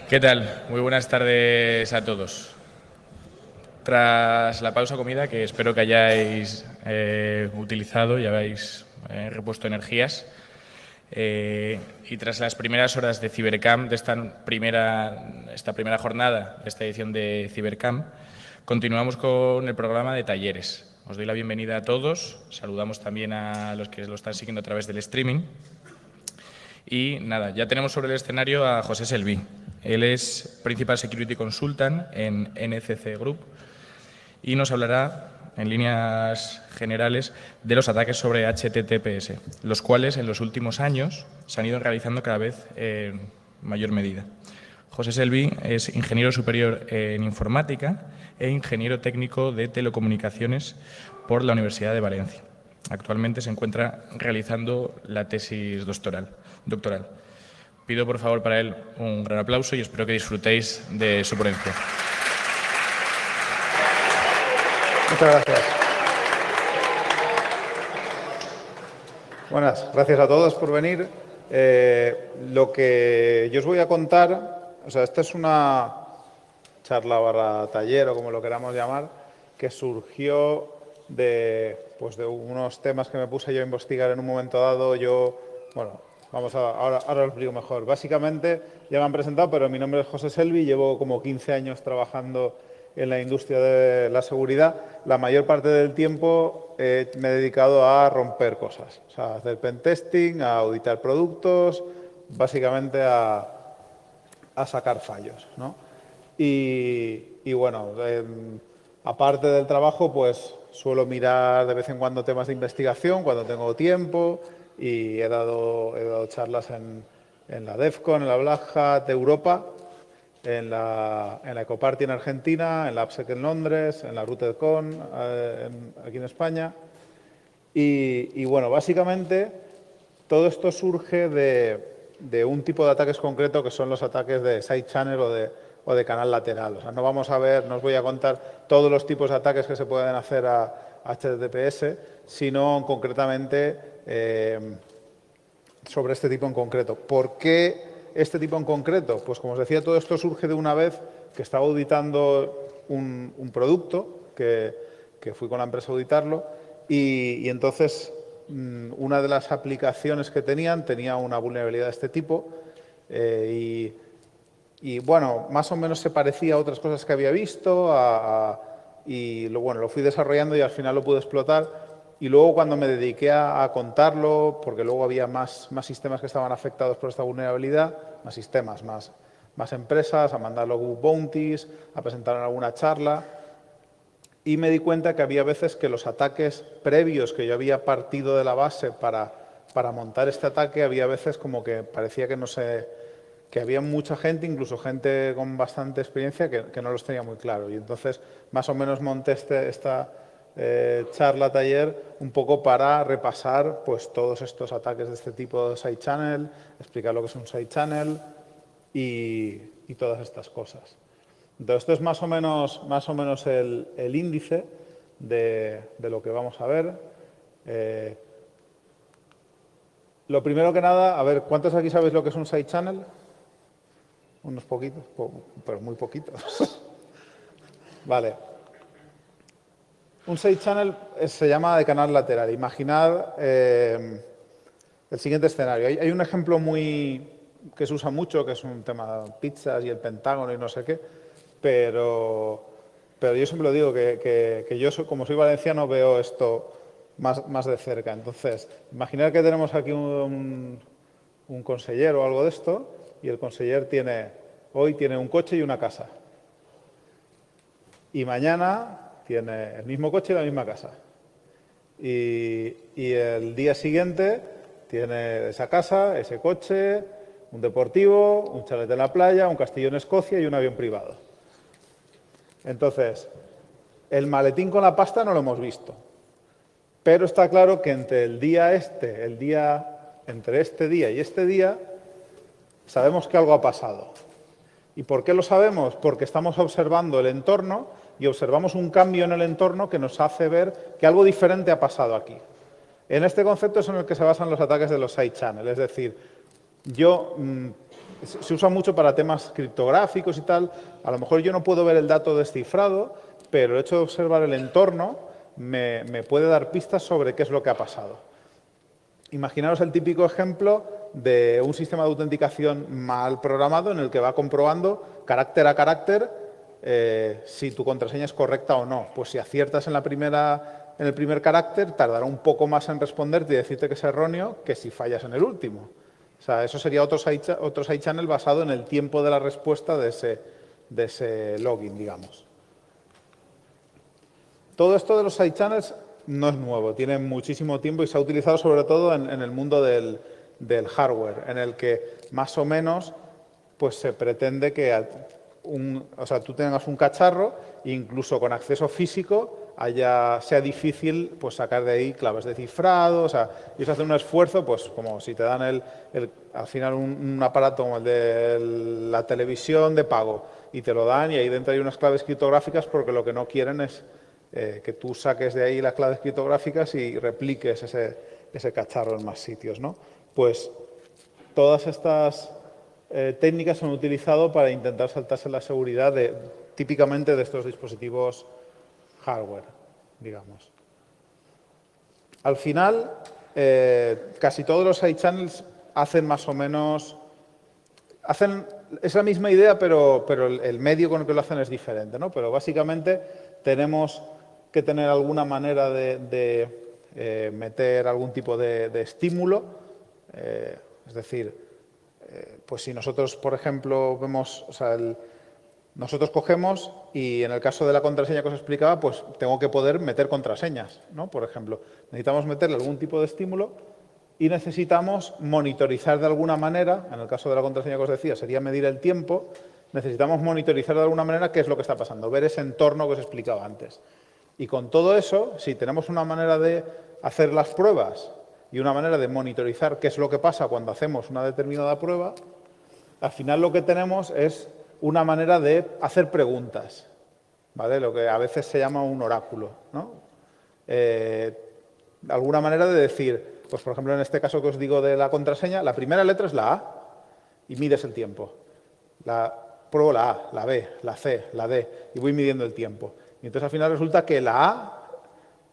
¿Qué tal? Muy buenas tardes a todos. Tras la pausa comida, que espero que hayáis utilizado y habéis repuesto energías, y tras las primeras horas de Cibercamp, de esta primera jornada, de esta edición de Cibercamp, continuamos con el programa de talleres. Os doy la bienvenida a todos, saludamos también a los que lo están siguiendo a través del streaming. Y nada, ya tenemos sobre el escenario a José Selví. Él es Principal Security Consultant en NCC Group y nos hablará, en líneas generales, de los ataques sobre HTTPS, los cuales en los últimos años se han ido realizando cada vez en mayor medida. José Selví es ingeniero superior en informática e ingeniero técnico de telecomunicaciones por la Universidad de Valencia. Actualmente se encuentra realizando la tesis doctoral. Pido, por favor, para él un gran aplauso y espero que disfrutéis de su ponencia. Muchas gracias. Buenas, gracias a todos por venir. Lo que yo os voy a contar, esta es una charla barra taller o como lo queramos llamar, que surgió de unos temas que me puse yo a investigar en un momento dado. Ahora lo explico mejor. Básicamente, ya me han presentado, pero mi nombre es José Selví, llevo como 15 años trabajando en la industria de la seguridad. La mayor parte del tiempo me he dedicado a romper cosas, a hacer pentesting, a auditar productos, básicamente a sacar fallos, ¿no? Y bueno, aparte del trabajo, pues suelo mirar de vez en cuando temas de investigación cuando tengo tiempo y he dado charlas en la DEFCON, en la Black Hat Europa, en la Ecoparty en Argentina, en la AppSec en Londres, en la RootedCon aquí en España. Y bueno, básicamente todo esto surge de un tipo de ataques concreto que son los ataques de side channel o de canal lateral. No vamos a ver, no os voy a contar todos los tipos de ataques que se pueden hacer a HTTPS, sino concretamente sobre este tipo en concreto. ¿Por qué este tipo en concreto? Pues como os decía, todo esto surge de una vez que estaba auditando un producto, que fui con la empresa a auditarlo, y entonces una de las aplicaciones que tenía una vulnerabilidad de este tipo y bueno, más o menos se parecía a otras cosas que había visto lo fui desarrollando y al final lo pude explotar. Y luego cuando me dediqué a contarlo, porque luego había más sistemas que estaban afectados por esta vulnerabilidad, más sistemas, más empresas, a mandarlo a bug bounties, a presentar en alguna charla, y me di cuenta que había veces que los ataques previos que yo había partido de la base para montar este ataque, había veces como que parecía que había mucha gente, incluso gente con bastante experiencia, que no los tenía muy claro. Y entonces más o menos monté esta charla taller un poco para repasar pues todos estos ataques de este tipo de side channel, explicar lo que es un side channel y todas estas cosas. Entonces esto es más o menos el índice de lo que vamos a ver. Lo primero que nada, a ver, ¿cuántos aquí sabéis lo que es un side channel? Unos poquitos, pero muy poquitos. Vale. Un side channel se llama de canal lateral. Imaginad el siguiente escenario. Hay un ejemplo que se usa mucho, que es un tema de pizzas y el Pentágono y no sé qué, pero yo siempre lo digo, que yo, como soy valenciano, veo esto más de cerca. Entonces, imaginad que tenemos aquí un consellero o algo de esto, y el conseller hoy tiene un coche y una casa. Y mañana tiene el mismo coche y la misma casa. Y el día siguiente tiene esa casa, ese coche, un deportivo, un chalet en la playa, un castillo en Escocia y un avión privado. Entonces, el maletín con la pasta no lo hemos visto. Pero está claro que entre entre este día y este día, sabemos que algo ha pasado. ¿Y por qué lo sabemos? Porque estamos observando el entorno y observamos un cambio en el entorno que nos hace ver que algo diferente ha pasado aquí. En este concepto es en el que se basan los ataques de los side channel. Es decir, yo se usa mucho para temas criptográficos y tal. A lo mejor yo no puedo ver el dato descifrado, pero el hecho de observar el entorno me puede dar pistas sobre qué es lo que ha pasado. Imaginaros el típico ejemplo de un sistema de autenticación mal programado en el que va comprobando carácter a carácter si tu contraseña es correcta o no. Pues si aciertas en el primer carácter, tardará un poco más en responderte y decirte que es erróneo que si fallas en el último. O sea, eso sería otro side channel basado en el tiempo de la respuesta de ese login, digamos. Todo esto de los side channels no es nuevo, tiene muchísimo tiempo y se ha utilizado sobre todo en el mundo del hardware, en el que más o menos pues se pretende que tú tengas un cacharro e incluso con acceso físico sea difícil pues sacar de ahí claves de cifrado, o sea, y eso hace un esfuerzo, pues como si te dan al final un aparato como el de la televisión de pago y te lo dan y ahí dentro hay unas claves criptográficas porque lo que no quieren es que tú saques de ahí las claves criptográficas y repliques ese cacharro en más sitios, ¿no? Pues todas estas técnicas se han utilizado para intentar saltarse la seguridad típicamente de estos dispositivos hardware, digamos. Al final, casi todos los side channels hacen más o menos... Es la misma idea, pero el medio con el que lo hacen es diferente, ¿no? Pero básicamente tenemos que tener alguna manera de meter algún tipo de estímulo. Es decir, pues si nosotros, por ejemplo, vemos... O sea, nosotros cogemos y en el caso de la contraseña que os explicaba, pues tengo que poder meter contraseñas, ¿no? Por ejemplo, necesitamos meterle algún tipo de estímulo y necesitamos monitorizar de alguna manera, en el caso de la contraseña que os decía, sería medir el tiempo, necesitamos monitorizar de alguna manera qué es lo que está pasando, ver ese entorno que os explicaba antes. Y con todo eso, si tenemos una manera de hacer las pruebas y una manera de monitorizar qué es lo que pasa cuando hacemos una determinada prueba, al final lo que tenemos es una manera de hacer preguntas, ¿vale? Lo que a veces se llama un oráculo, ¿no? Alguna manera de decir, pues por ejemplo en este caso que os digo de la contraseña, la primera letra es la A y mides el tiempo. Pruebo la A, la B, la C, la D y voy midiendo el tiempo. Y entonces al final resulta que la A,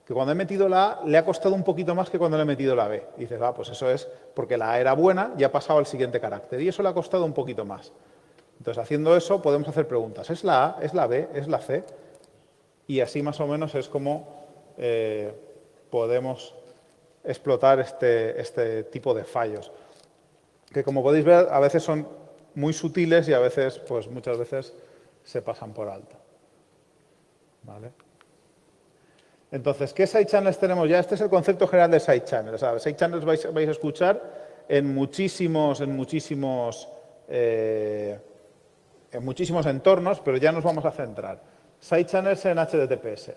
que cuando he metido la A le ha costado un poquito más que cuando le he metido la B. Y dices, pues eso es porque la A era buena y ha pasado al siguiente carácter. Y eso le ha costado un poquito más. Entonces, haciendo eso, podemos hacer preguntas. ¿Es la A? ¿Es la B? ¿Es la C? Y así más o menos es como podemos explotar este tipo de fallos. Que como podéis ver, a veces son muy sutiles y a veces, pues muchas veces, se pasan por alto. ¿Vale? Entonces, ¿qué side channels tenemos ya? Este es el concepto general de side channels. O sea, side channels vais a escuchar en muchísimos entornos, pero ya nos vamos a centrar. Side channels en HTTPS.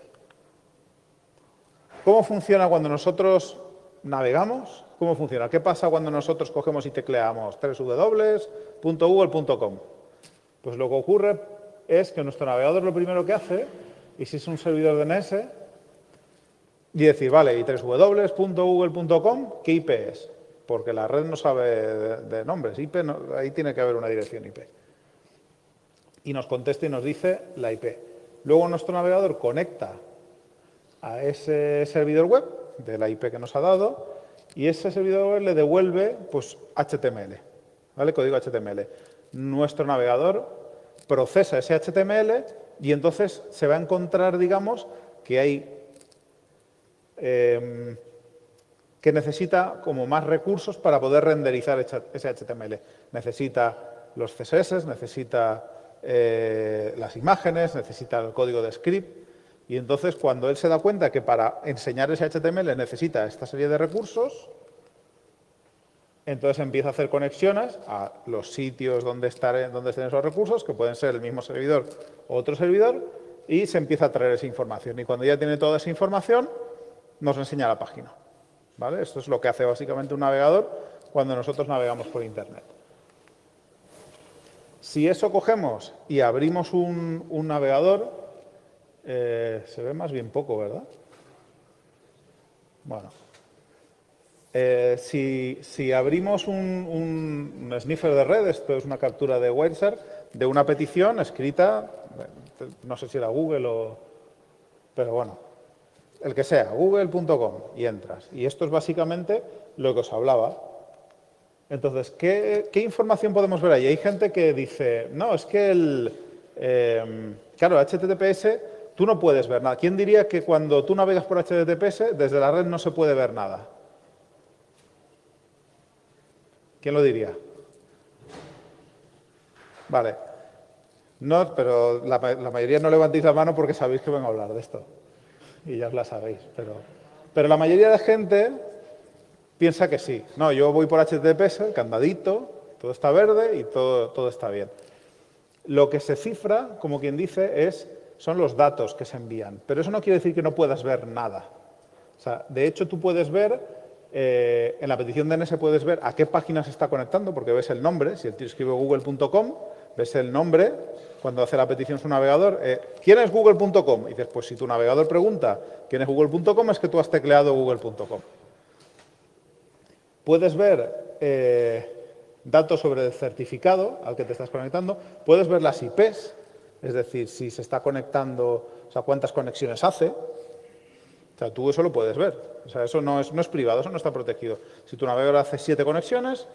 ¿Cómo funciona cuando nosotros navegamos? ¿Cómo funciona? ¿Qué pasa cuando nosotros cogemos y tecleamos www.google.com? Pues lo que ocurre es que nuestro navegador lo primero que hace, y si es un servidor DNS, y decir, vale, y www.google.com, ¿qué IP es? Porque la red no sabe de nombres. IP ahí tiene que haber una dirección IP. Y nos contesta y nos dice la IP. Luego nuestro navegador conecta a ese servidor web de la IP que nos ha dado y ese servidor web le devuelve pues, HTML, ¿vale? Código HTML. Nuestro navegador procesa ese HTML y entonces se va a encontrar, digamos, que hay que necesita como más recursos para poder renderizar ese HTML. Necesita los CSS, necesita las imágenes, necesita el código de script. Y entonces, cuando él se da cuenta que para enseñar ese HTML necesita esta serie de recursos, entonces empieza a hacer conexiones a los sitios donde estén esos recursos, que pueden ser el mismo servidor o otro servidor, y se empieza a traer esa información. Y cuando ya tiene toda esa información, nos enseña la página. ¿Vale? Esto es lo que hace básicamente un navegador cuando nosotros navegamos por Internet. Si eso cogemos y abrimos un navegador, se ve más bien poco, ¿verdad? Bueno, Si abrimos un sniffer de red, esto es una captura de Wireshark, de una petición escrita, no sé si era Google pero bueno, el que sea, google.com, y entras. Y esto es básicamente lo que os hablaba. Entonces, ¿qué información podemos ver ahí? Hay gente que dice, no, es que claro, HTTPS, tú no puedes ver nada. ¿Quién diría que cuando tú navegas por HTTPS, desde la red no se puede ver nada? ¿Quién lo diría? Vale. No, pero la mayoría no levantéis la mano porque sabéis que vengo a hablar de esto. Y ya os la sabéis. Pero la mayoría de gente piensa que sí. No, yo voy por HTTPS, candadito, todo está verde y todo está bien. Lo que se cifra, como quien dice, son los datos que se envían. Pero eso no quiere decir que no puedas ver nada. O sea, de hecho, tú puedes ver, en la petición DNS puedes ver a qué página se está conectando, porque ves el nombre. Si el tío escribe google.com, ves el nombre. Cuando hace la petición su navegador, ¿quién es google.com? Y dices, pues si tu navegador pregunta quién es google.com, es que tú has tecleado google.com. Puedes ver datos sobre el certificado al que te estás conectando. Puedes ver las IPs, es decir, si se está conectando, o sea, cuántas conexiones hace. O sea, tú eso lo puedes ver. O sea, eso no es privado, eso no está protegido. Si tu navegador hace 7 conexiones,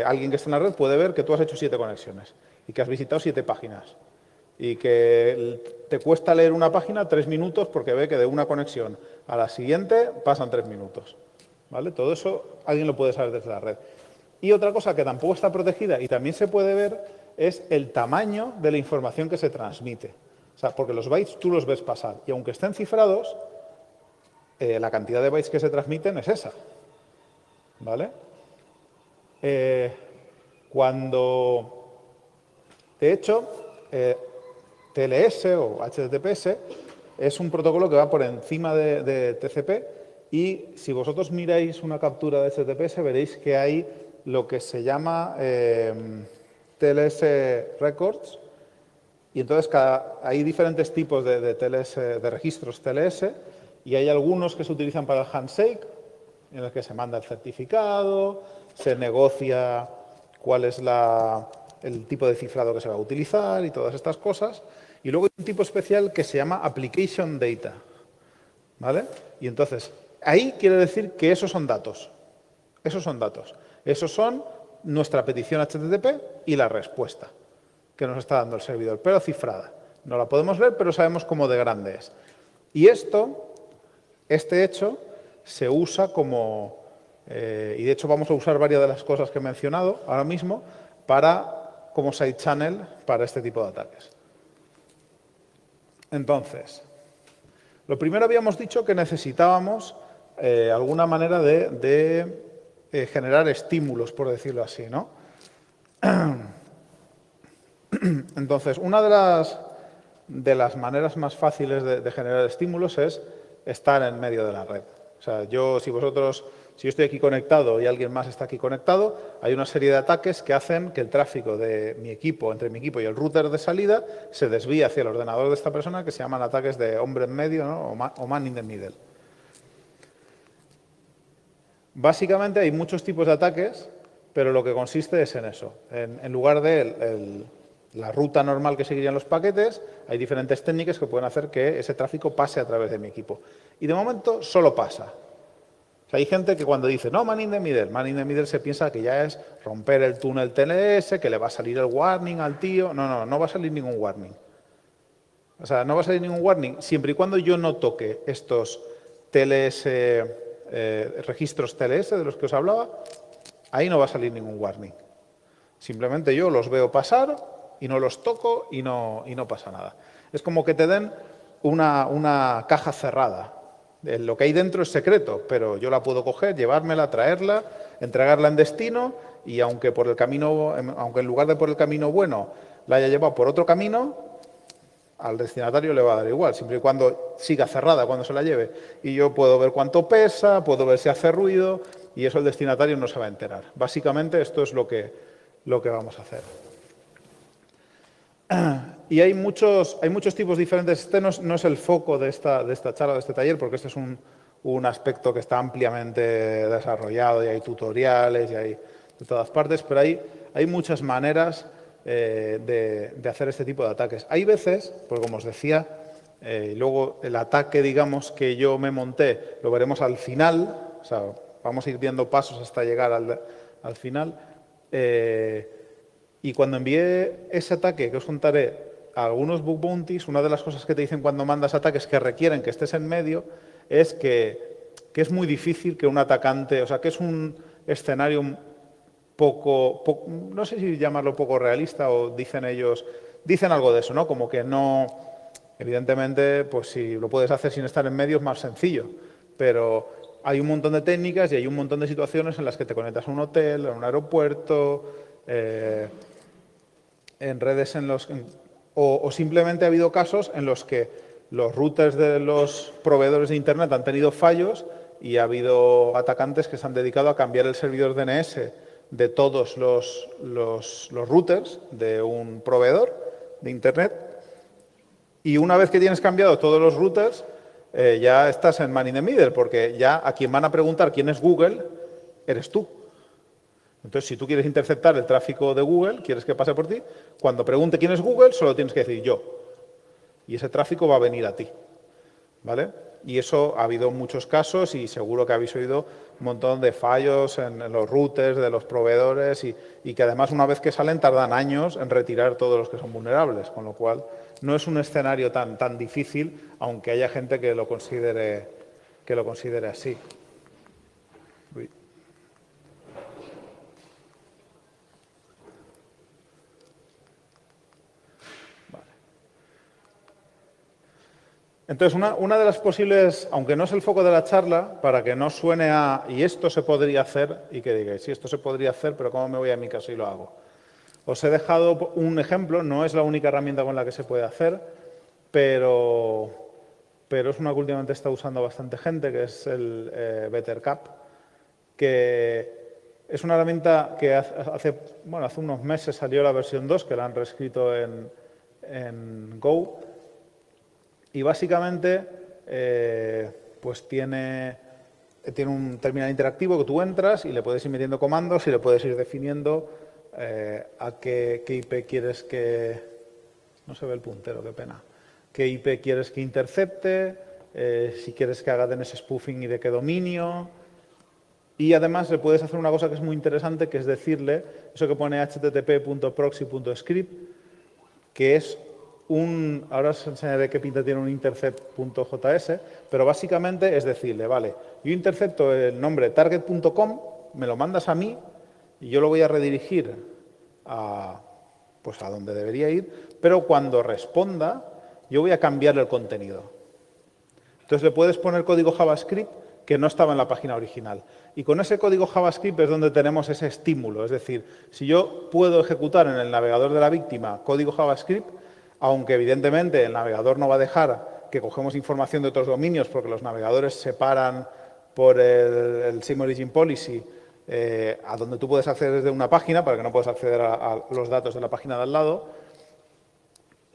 alguien que está en la red puede ver que tú has hecho 7 conexiones y que has visitado 7 páginas. Y que te cuesta leer una página 3 minutos porque ve que de una conexión a la siguiente pasan 3 minutos. ¿Vale? Todo eso alguien lo puede saber desde la red. Y otra cosa que tampoco está protegida y también se puede ver es el tamaño de la información que se transmite. O sea, porque los bytes tú los ves pasar y aunque estén cifrados, la cantidad de bytes que se transmiten es esa. ¿Vale? De hecho, TLS o HTTPS es un protocolo que va por encima de TCP y si vosotros miráis una captura de HTTPS veréis que hay lo que se llama TLS records y entonces hay diferentes tipos de TLS, de registros TLS y hay algunos que se utilizan para el handshake en el que se manda el certificado, se negocia cuál es el tipo de cifrado que se va a utilizar y todas estas cosas. Y luego hay un tipo especial que se llama Application Data. ¿Vale? Y entonces, ahí quiere decir que esos son datos. Esos son datos. Esos son nuestra petición HTTP y la respuesta que nos está dando el servidor, pero cifrada. No la podemos ver, pero sabemos cómo de grande es. Y este hecho, se usa como... y de hecho vamos a usar varias de las cosas que he mencionado ahora mismo como side channel para este tipo de ataques. Entonces, lo primero habíamos dicho que necesitábamos alguna manera de generar estímulos, por decirlo así, ¿no? Entonces, una de las maneras más fáciles de generar estímulos es estar en medio de la red. O sea, si yo estoy aquí conectado y alguien más está aquí conectado, hay una serie de ataques que hacen que el tráfico de mi equipo, entre mi equipo y el router de salida, se desvíe hacia el ordenador de esta persona, que se llaman ataques de hombre en medio, ¿no? o man in the middle. Básicamente hay muchos tipos de ataques, pero lo que consiste es en eso. En lugar de la ruta normal que seguirían los paquetes, hay diferentes técnicas que pueden hacer que ese tráfico pase a través de mi equipo. Y de momento solo pasa. O sea, hay gente que cuando dice, no, man in the middle se piensa que ya es romper el túnel TLS, que le va a salir el warning al tío. No va a salir ningún warning. O sea, no va a salir ningún warning siempre y cuando yo no toque estos TLS, registros TLS de los que os hablaba, ahí no va a salir ningún warning. Simplemente yo los veo pasar y no los toco y no pasa nada. Es como que te den una caja cerrada. Lo que hay dentro es secreto, pero yo la puedo coger, llevármela, traerla, entregarla en destino y aunque en lugar de por el camino bueno la haya llevado por otro camino, al destinatario le va a dar igual, siempre y cuando siga cerrada cuando se la lleve. Y yo puedo ver cuánto pesa, puedo ver si hace ruido y eso el destinatario no se va a enterar. Básicamente esto es lo que vamos a hacer. Y hay muchos tipos diferentes. Este no es el foco de esta charla, de este taller, porque este es un un aspecto que está ampliamente desarrollado y hay tutoriales y hay de todas partes, pero hay muchas maneras de hacer este tipo de ataques. Hay veces, pues como os decía, luego el ataque, digamos, que yo me monté, lo veremos al final, o sea, vamos a ir viendo pasos hasta llegar al final. Y cuando envié ese ataque, que os contaré, a algunos bug bounties, una de las cosas que te dicen cuando mandas ataques que requieren que estés en medio es que es muy difícil que un atacante, o sea, que es un escenario poco, no sé si llamarlo poco realista o dicen ellos, dicen algo de eso, ¿no? Como que no, evidentemente, pues si lo puedes hacer sin estar en medio es más sencillo, pero hay un montón de técnicas y hay un montón de situaciones en las que te conectas a un hotel, a un aeropuerto, en redes o simplemente ha habido casos en los que los routers de los proveedores de Internet han tenido fallos y ha habido atacantes que se han dedicado a cambiar el servidor DNS de todos los routers de un proveedor de Internet. Y una vez que tienes cambiado todos los routers, ya estás en man in the middle, porque ya a quien van a preguntar quién es Google, eres tú. Entonces, si tú quieres interceptar el tráfico de Google, quieres que pase por ti, cuando pregunte quién es Google, solo tienes que decir yo. Y ese tráfico va a venir a ti. ¿Vale? Y eso ha habido muchos casos y seguro que habéis oído un montón de fallos en los routers de los proveedores y que además una vez que salen tardan años en retirar todos los que son vulnerables, con lo cual no es un escenario tan difícil, aunque haya gente que lo considere así. Uy. Entonces, una de las posibles, aunque no es el foco de la charla, para que no suene a y esto se podría hacer, y que digáis, sí, esto se podría hacer, pero ¿cómo me voy a mi casa y lo hago? Os he dejado un ejemplo, no es la única herramienta con la que se puede hacer, pero es una que últimamente está usando bastante gente, que es el BetterCap, que es una herramienta que hace unos meses salió la versión 2, que la han reescrito en Go. Y básicamente pues tiene un terminal interactivo que tú entras y le puedes ir metiendo comandos y le puedes ir definiendo a qué IP quieres que... No se ve el puntero, qué pena. ¿Qué IP quieres que intercepte? Si quieres que haga DNS spoofing y de qué dominio. Y además le puedes hacer una cosa que es muy interesante, que es decirle, eso que pone http://proxy.script, que es ahora os enseñaré qué pinta tiene un intercept.js, pero básicamente es decirle, vale, yo intercepto el nombre target.com, me lo mandas a mí y yo lo voy a redirigir a donde debería ir, pero cuando responda yo voy a cambiarle el contenido. Entonces le puedes poner código JavaScript que no estaba en la página original. Y con ese código JavaScript es donde tenemos ese estímulo. Es decir, si yo puedo ejecutar en el navegador de la víctima código JavaScript, aunque evidentemente el navegador no va a dejar que cogemos información de otros dominios porque los navegadores separan por el Same Origin Policy a donde tú puedes acceder desde una página para que no puedas acceder a los datos de la página de al lado,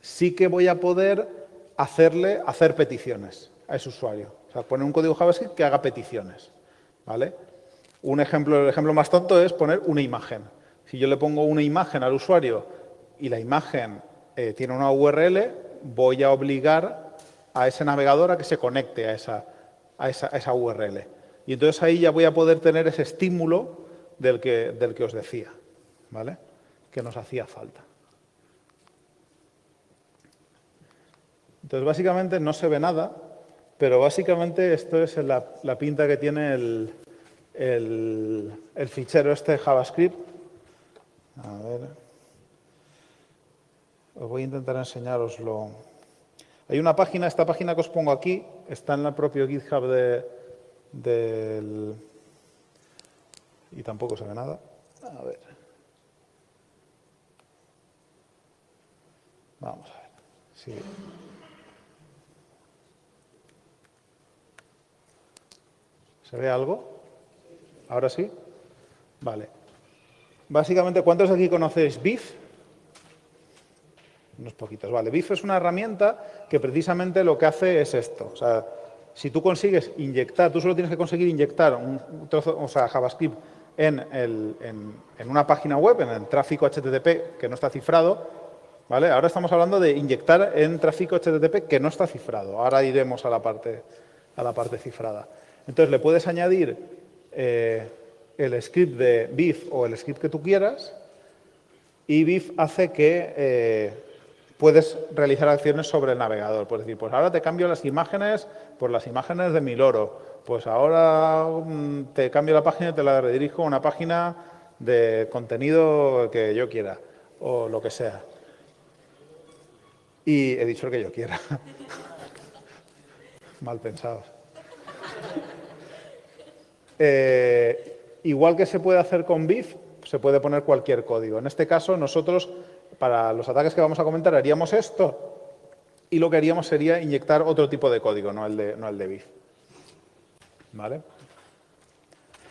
sí que voy a poder hacer peticiones a ese usuario. O sea, poner un código JavaScript que haga peticiones. ¿Vale? El ejemplo más tonto es poner una imagen. Si yo le pongo una imagen al usuario y la imagen tiene una URL, voy a obligar a ese navegador a que se conecte a esa URL. Y entonces ahí ya voy a poder tener ese estímulo del que os decía, ¿vale? Que nos hacía falta. Entonces, básicamente no se ve nada, pero básicamente esto es la pinta que tiene el fichero este JavaScript. A ver. Os voy a intentar enseñároslo. Hay una página, esta página que os pongo aquí, está en el propio GitHub y tampoco se ve nada. A ver. Vamos a ver. Sí. ¿Se ve algo? ¿Ahora sí? Vale. Básicamente, ¿cuántos de aquí conocéis BIF? Unos poquitos. Vale, BIF es una herramienta que precisamente lo que hace es esto. O sea, Si tú consigues inyectar, tú solo tienes que conseguir inyectar un trozo, o sea, JavaScript en una página web, en el tráfico HTTP que no está cifrado, ¿vale? Ahora estamos hablando de inyectar en tráfico HTTP que no está cifrado. Ahora iremos a la parte cifrada. Entonces, le puedes añadir el script de BIF o el script que tú quieras, y BIF hace que puedes realizar acciones sobre el navegador. Puedes decir, pues ahora te cambio las imágenes por las imágenes de mi loro. Pues ahora te cambio la página y te la redirijo a una página de contenido que yo quiera, o lo que sea. Y he dicho el que yo quiera. Mal pensados. Igual que se puede hacer con BIF, se puede poner cualquier código. En este caso, nosotros, para los ataques que vamos a comentar, haríamos esto, y lo que haríamos sería inyectar otro tipo de código, no el de BIF. ¿Vale?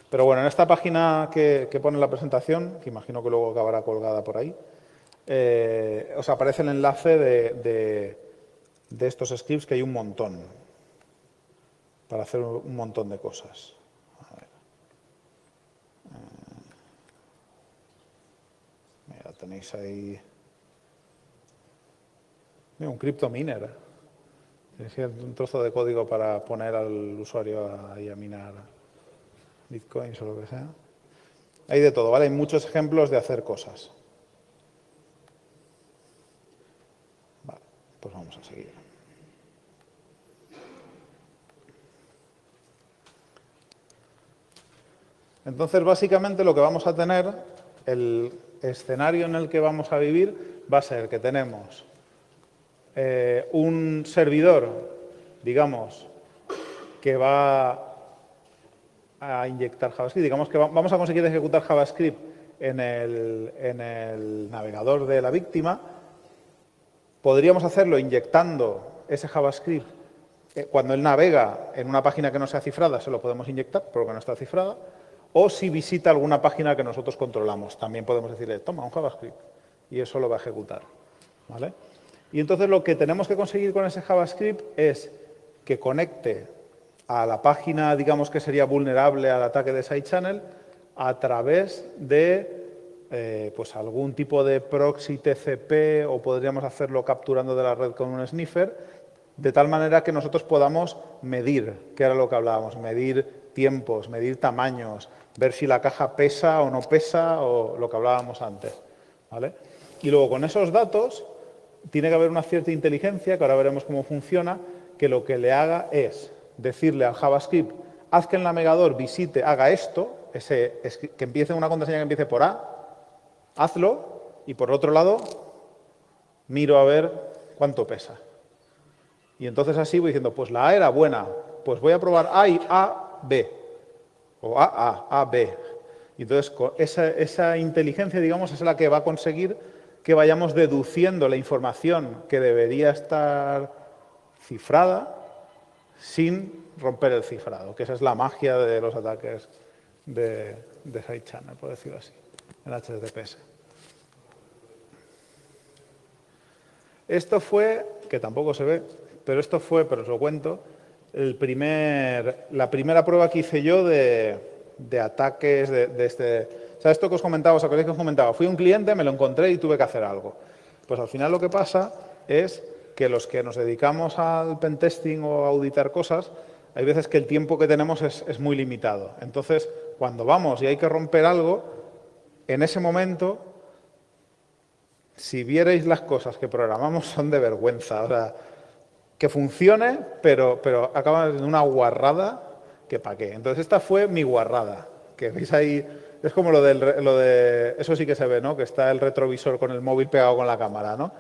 Pero bueno, en esta página que pone la presentación, que imagino que luego acabará colgada por ahí, os aparece el enlace de estos scripts, que hay un montón, para hacer un montón de cosas. A ver. Mira, tenéis ahí un CryptoMiner. Tenéis un trozo de código para poner al usuario ahí a minar bitcoins o lo que sea. Hay de todo, ¿vale? Hay muchos ejemplos de hacer cosas. Vale, pues vamos a seguir. Entonces, básicamente lo que vamos a tener, el escenario en el que vamos a vivir, va a ser que tenemos un servidor, digamos, que va a inyectar JavaScript. Digamos que vamos a conseguir ejecutar JavaScript en el navegador de la víctima. Podríamos hacerlo inyectando ese JavaScript. Cuando él navega en una página que no sea cifrada, se lo podemos inyectar, porque no está cifrada. O si visita alguna página que nosotros controlamos, también podemos decirle, toma un JavaScript, y eso lo va a ejecutar. ¿Vale? Y entonces lo que tenemos que conseguir con ese JavaScript es que conecte a la página, digamos, que sería vulnerable al ataque de SideChannel a través de pues algún tipo de proxy TCP, o podríamos hacerlo capturando de la red con un sniffer, de tal manera que nosotros podamos medir, que era lo que hablábamos, medir tiempos, medir tamaños, ver si la caja pesa o no pesa, o lo que hablábamos antes. ¿Vale? Y luego con esos datos tiene que haber una cierta inteligencia, que ahora veremos cómo funciona, que lo que le haga es decirle al JavaScript, haz que el navegador visite, haga esto, que empiece una contraseña que empiece por A, hazlo, y por otro lado, miro a ver cuánto pesa. Y entonces así voy diciendo, pues la A era buena, pues voy a probar A y A, B, o A, B. Y entonces esa inteligencia, digamos, es la que va a conseguir que vayamos deduciendo la información que debería estar cifrada sin romper el cifrado, que esa es la magia de los ataques de SideChannel, por decirlo así, en HTTPS. Esto fue, que tampoco se ve, pero esto fue, pero os lo cuento, la primera prueba que hice yo de ataques de este... O sea, esto que os comentaba, ¿os acordáis que os comentaba? Fui un cliente, me lo encontré y tuve que hacer algo. Pues al final lo que pasa es que los que nos dedicamos al pentesting o a auditar cosas, hay veces que el tiempo que tenemos es muy limitado. Entonces, cuando vamos y hay que romper algo, en ese momento, si vierais las cosas que programamos, son de vergüenza. O sea, que funcione, pero acaba de una guarrada que pa' qué. Entonces, esta fue mi guarrada, que veis ahí. Es como lo de... Eso sí que se ve, ¿no? Que está el retrovisor con el móvil pegado con la cámara, ¿no?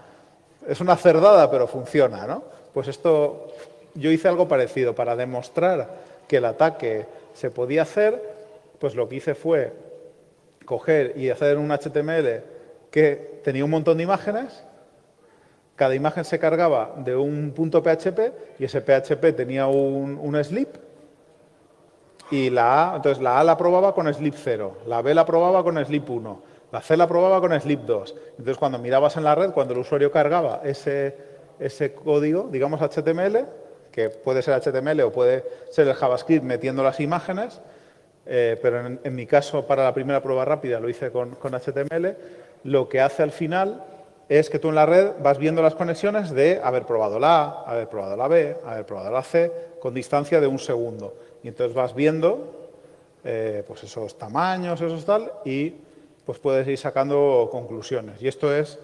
Es una cerdada, pero funciona, ¿no? Pues esto... Yo hice algo parecido. Para demostrar que el ataque se podía hacer, pues lo que hice fue coger y hacer un HTML que tenía un montón de imágenes. Cada imagen se cargaba de un punto PHP y ese PHP tenía un slip. Y entonces la A la probaba con slip 0, la B la probaba con slip 1, la C la probaba con slip 2. Entonces, cuando mirabas en la red, cuando el usuario cargaba ese código, digamos HTML, que puede ser HTML o puede ser el JavaScript metiendo las imágenes, pero en mi caso, para la primera prueba rápida, lo hice con HTML. Lo que hace al final es que tú en la red vas viendo las conexiones de haber probado la A, haber probado la B, haber probado la C, con distancia de 1 segundo. Y entonces vas viendo pues esos tamaños, esos tal, y pues puedes ir sacando conclusiones. Y esto es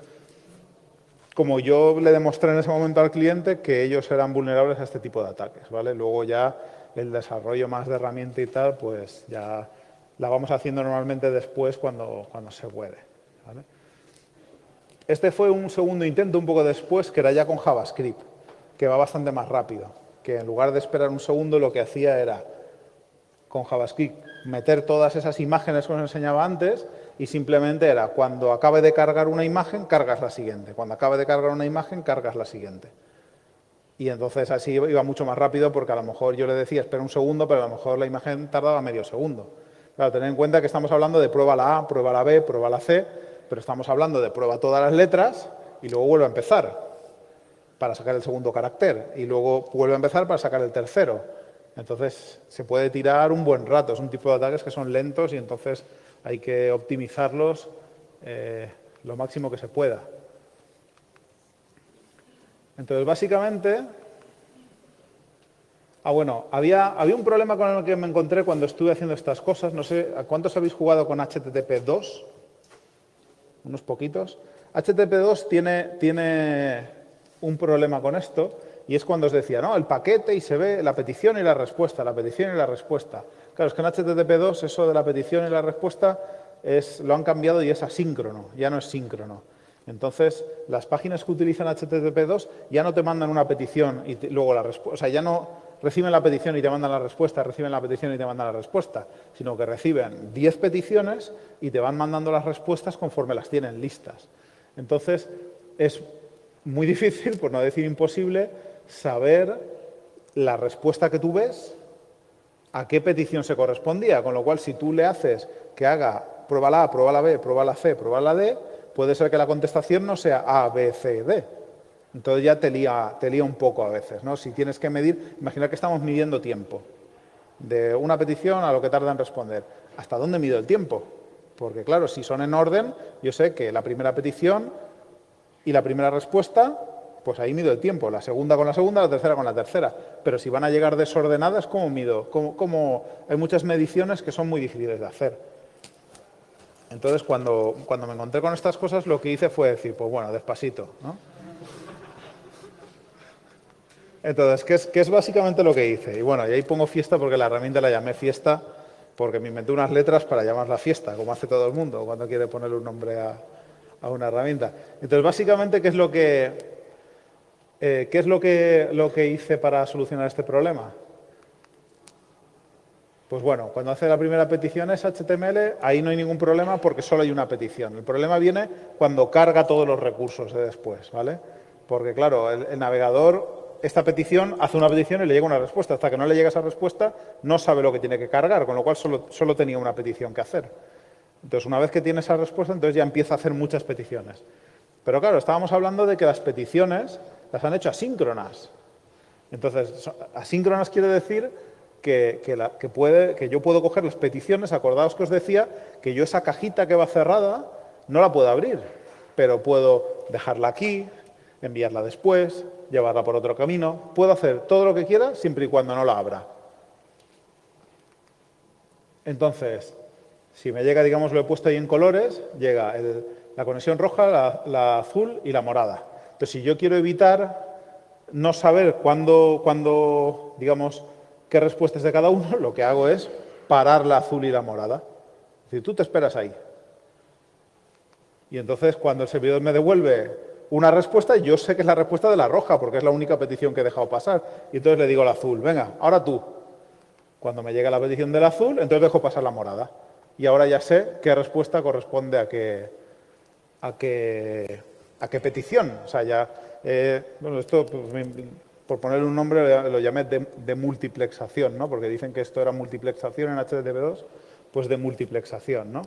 como yo le demostré en ese momento al cliente que ellos eran vulnerables a este tipo de ataques, ¿vale? Luego ya el desarrollo más de herramienta y tal, pues ya la vamos haciendo normalmente después cuando se puede, ¿vale? Este fue un segundo intento, un poco después, que era ya con JavaScript, que va bastante más rápido, que en lugar de esperar un segundo lo que hacía era, con JavaScript, meter todas esas imágenes que os enseñaba antes y simplemente era, cuando acabe de cargar una imagen, cargas la siguiente. Cuando acabe de cargar una imagen, cargas la siguiente. Y entonces así iba mucho más rápido porque a lo mejor yo le decía, espera un segundo, pero a lo mejor la imagen tardaba medio segundo. Claro, tened en cuenta que estamos hablando de prueba la A, prueba la B, prueba la C, pero estamos hablando de prueba todas las letras y luego vuelve a empezar para sacar el segundo carácter y luego vuelve a empezar para sacar el tercero. Entonces se puede tirar un buen rato. Es un tipo de ataques que son lentos y entonces hay que optimizarlos lo máximo que se pueda. Entonces, básicamente, bueno, había un problema con el que me encontré cuando estuve haciendo estas cosas. No sé, ¿a cuántos habéis jugado con HTTP2? Unos poquitos. HTTP2 tiene un problema con esto y es cuando os decía, ¿no? El paquete y se ve la petición y la respuesta, la petición y la respuesta. Claro, es que en HTTP2 eso de la petición y la respuesta lo han cambiado y es asíncrono, ya no es síncrono. Entonces, las páginas que utilizan HTTP2 ya no te mandan una petición y luego la respuesta, o sea, ya no reciben la petición y te mandan la respuesta, reciben la petición y te mandan la respuesta, sino que reciben 10 peticiones y te van mandando las respuestas conforme las tienen listas. Entonces, es muy difícil, por no decir imposible, saber la respuesta que tú ves a qué petición se correspondía, con lo cual si tú le haces que haga prueba la A, prueba la B, prueba la C, prueba la D, puede ser que la contestación no sea A, B, C, D. Entonces ya te lía un poco a veces, ¿no? Si tienes que medir, imagina que estamos midiendo tiempo de una petición a lo que tarda en responder. ¿Hasta dónde mido el tiempo? Porque claro, si son en orden, yo sé que la primera petición y la primera respuesta, pues ahí mido el tiempo, la segunda con la segunda, la tercera con la tercera. Pero si van a llegar desordenadas, ¿cómo mido? Hay muchas mediciones que son muy difíciles de hacer. Entonces, cuando me encontré con estas cosas, lo que hice fue decir, pues bueno, despacito, ¿no? Entonces, ¿qué es básicamente lo que hice? Y bueno, y ahí pongo fiesta porque la herramienta la llamé fiesta porque me inventé unas letras para llamarla fiesta, como hace todo el mundo cuando quiere ponerle un nombre a una herramienta. Entonces, básicamente, ¿qué es lo que hice para solucionar este problema? Pues bueno, cuando hace la primera petición es HTML, ahí no hay ningún problema porque solo hay una petición. El problema viene cuando carga todos los recursos de después, ¿vale? Porque claro, el navegador, esta petición, hace una petición y le llega una respuesta. Hasta que no le llega esa respuesta, no sabe lo que tiene que cargar, con lo cual solo tenía una petición que hacer. Entonces, una vez que tiene esa respuesta, entonces ya empieza a hacer muchas peticiones. Pero claro, estábamos hablando de que las peticiones las han hecho asíncronas. Entonces, asíncronas quiere decir que yo puedo coger las peticiones, acordaos que os decía que yo esa cajita que va cerrada no la puedo abrir, pero puedo dejarla aquí, enviarla después, llevarla por otro camino, puedo hacer todo lo que quiera siempre y cuando no la abra. Entonces, si me llega, digamos, lo he puesto ahí en colores, llega la conexión roja, la azul y la morada. Entonces, si yo quiero evitar no saber cuándo digamos, qué respuestas de cada uno, lo que hago es parar la azul y la morada. Es decir, tú te esperas ahí. Y entonces, cuando el servidor me devuelve una respuesta, yo sé que es la respuesta de la roja, porque es la única petición que he dejado pasar. Y entonces le digo al azul, venga, ahora tú. Cuando me llega la petición del azul, entonces dejo pasar la morada. Y ahora ya sé qué respuesta corresponde a qué petición. O sea, ya... bueno, esto... Pues, por ponerle un nombre, lo llamé de multiplexación, ¿no? Porque dicen que esto era multiplexación en HTTP2, pues de multiplexación, ¿no?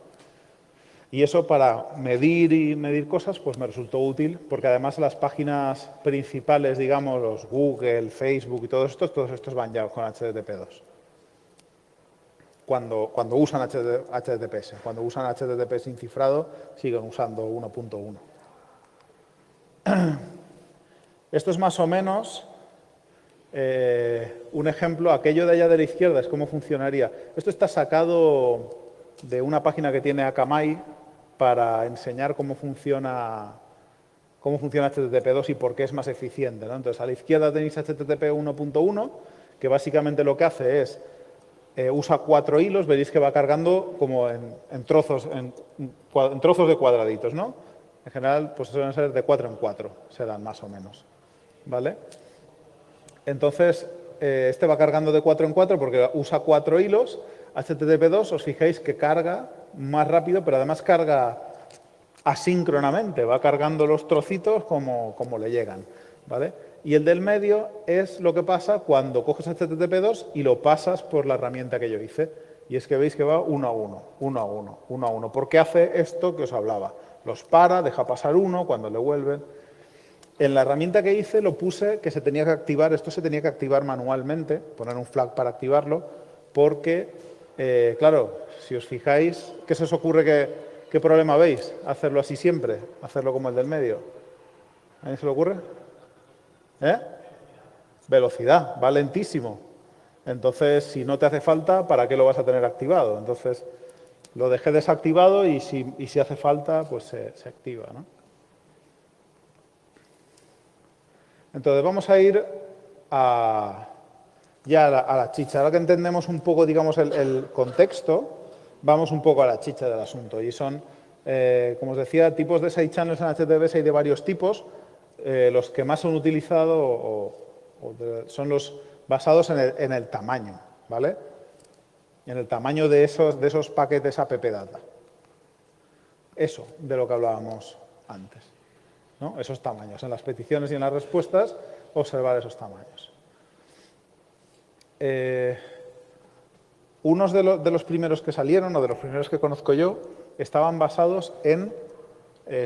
Y eso para medir cosas, pues me resultó útil, porque además las páginas principales, digamos, los Google, Facebook y todos estos van ya con HTTP2. Cuando usan HTTPS. Cuando usan HTTP sin cifrado, siguen usando 1.1. Esto es más o menos un ejemplo. Aquello de allá de la izquierda es cómo funcionaría. Esto está sacado de una página que tiene Akamai para enseñar cómo funciona HTTP2 y por qué es más eficiente, ¿no? Entonces, a la izquierda tenéis HTTP 1.1, que básicamente lo que hace es usa 4 hilos, veréis que va cargando como en trozos de cuadraditos, ¿no? En general, pues suelen ser de 4 en 4, se dan más o menos, ¿vale? Entonces, este va cargando de 4 en 4 porque usa 4 hilos. HTTP2, os fijáis que carga más rápido, pero además carga asíncronamente, va cargando los trocitos como le llegan, ¿vale? Y el del medio es lo que pasa cuando coges HTTP2 y lo pasas por la herramienta que yo hice. Y es que veis que va uno a uno, uno a uno, uno a uno. Porque hace esto que os hablaba. Los para, deja pasar uno, cuando le vuelven. En la herramienta que hice lo puse que se tenía que activar, esto se tenía que activar manualmente, poner un flag para activarlo, porque, claro, si os fijáis, ¿qué se os ocurre qué problema veis? Hacerlo así siempre, hacerlo como el del medio. ¿A alguien se le ocurre? Velocidad, va lentísimo. Entonces, si no te hace falta, ¿para qué lo vas a tener activado? Entonces, lo dejé desactivado y si hace falta, pues se activa, ¿no? Entonces, vamos a ir ya a la chicha. Ahora que entendemos un poco, digamos, el contexto, vamos un poco a la chicha del asunto. Y son, como os decía, tipos de side channels en HTTPS hay de varios tipos. Los que más son utilizados son los basados en el tamaño, ¿vale? En el tamaño de esos paquetes app data. Eso, de lo que hablábamos antes, ¿no? Esos tamaños. En las peticiones y en las respuestas, observar esos tamaños. Unos de los primeros que salieron, o de los primeros que conozco yo, estaban basados en,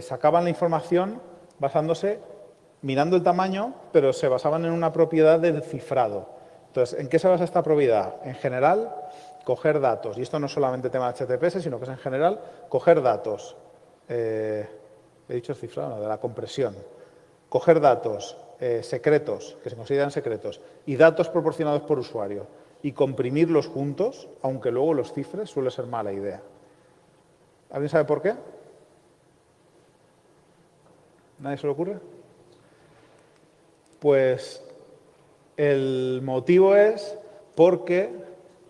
sacaban la información basándose, mirando el tamaño, pero se basaban en una propiedad del cifrado. Entonces, ¿en qué se basa esta propiedad? En general, coger datos, y esto no es solamente tema de HTTPS, sino que es en general, coger datos, he dicho cifrado, no, de la compresión, coger datos secretos, que se consideran secretos, y datos proporcionados por usuario, y comprimirlos juntos, aunque luego los cifres, suele ser mala idea. ¿Alguien sabe por qué? ¿Nadie se le ocurre? Pues el motivo es porque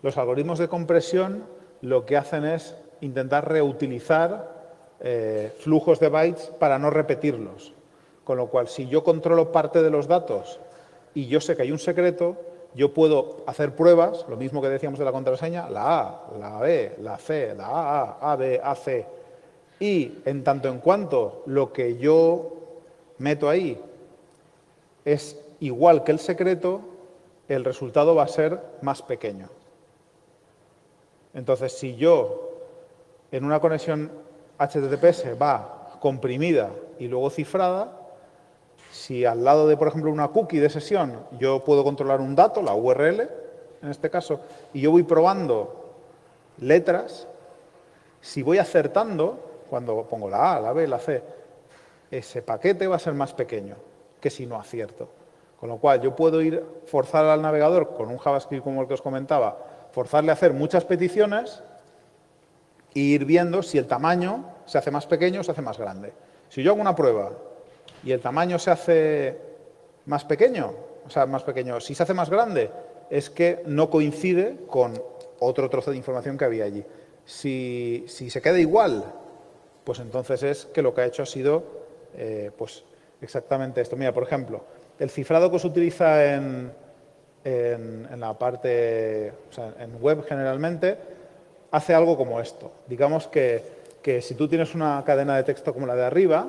los algoritmos de compresión lo que hacen es intentar reutilizar flujos de bytes para no repetirlos. Con lo cual, si yo controlo parte de los datos y yo sé que hay un secreto, yo puedo hacer pruebas, lo mismo que decíamos de la contraseña, la A, la B, la C, la A, B, A, C. Y en tanto en cuanto lo que yo meto ahí es igual que el secreto, el resultado va a ser más pequeño. Entonces, si yo en una conexión HTTPS va comprimida y luego cifrada, si al lado de, por ejemplo, una cookie de sesión yo puedo controlar un dato, la URL, en este caso, y yo voy probando letras, si voy acertando, cuando pongo la A, la B, la C, ese paquete va a ser más pequeño que si no acierto. Con lo cual, yo puedo ir forzar al navegador con un JavaScript como el que os comentaba, forzarle a hacer muchas peticiones e ir viendo si el tamaño se hace más pequeño o se hace más grande. Si yo hago una prueba y el tamaño se hace más pequeño, si se hace más grande, es que no coincide con otro trozo de información que había allí. Si se queda igual, pues entonces es que lo que ha hecho ha sido pues exactamente esto. Mira, por ejemplo, el cifrado que se utiliza en la parte, o sea, en web generalmente, hace algo como esto. Digamos que si tú tienes una cadena de texto como la de arriba,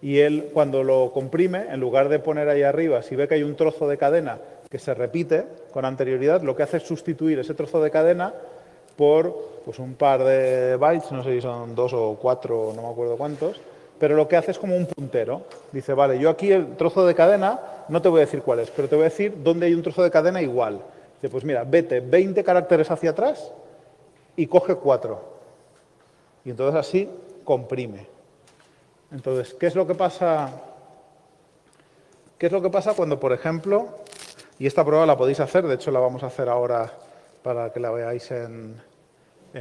y él, cuando lo comprime, en lugar de poner ahí arriba, si ve que hay un trozo de cadena que se repite con anterioridad, lo que hace es sustituir ese trozo de cadena por pues, un par de bytes, no sé si son 2 o 4, no me acuerdo cuántos, pero lo que hace es como un puntero. Dice, vale, yo aquí el trozo de cadena, no te voy a decir cuál es, pero te voy a decir dónde hay un trozo de cadena igual. Dice, pues mira, vete 20 caracteres hacia atrás y coge 4. Y entonces así comprime. Entonces, ¿qué es lo que pasa? ¿Qué es lo que pasa cuando, por ejemplo, y esta prueba la podéis hacer, de hecho la vamos a hacer ahora para que la veáis en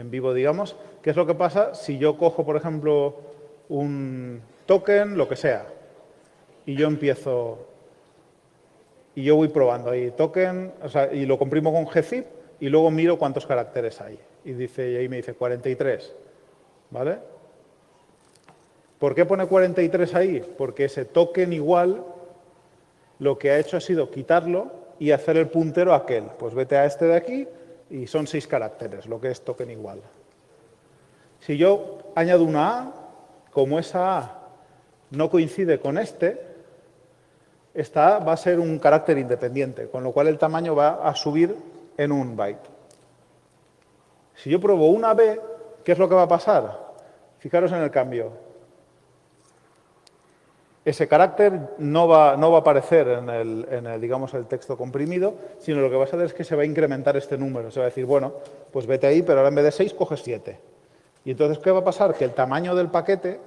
vivo, digamos, qué es lo que pasa si yo cojo, por ejemplo, un token, lo que sea, y yo empiezo, y yo voy probando ahí token, o sea, y lo comprimo con gzip y luego miro cuántos caracteres hay. Y ahí me dice 43, ¿vale? ¿Por qué pone 43 ahí? Porque ese token igual lo que ha hecho ha sido quitarlo y hacer el puntero a aquel. Pues vete a este de aquí y son 6 caracteres, lo que es token igual. Si yo añado una A, como esa A no coincide con esta A va a ser un carácter independiente, con lo cual el tamaño va a subir en un byte. Si yo pruebo una B, ¿qué es lo que va a pasar? Fijaros en el cambio. Ese carácter no va a aparecer en el, digamos, el texto comprimido, sino lo que va a hacer es que se va a incrementar este número. Se va a decir, bueno, pues vete ahí, pero ahora en vez de 6 coges 7. Y entonces, ¿qué va a pasar? Que el tamaño del paquete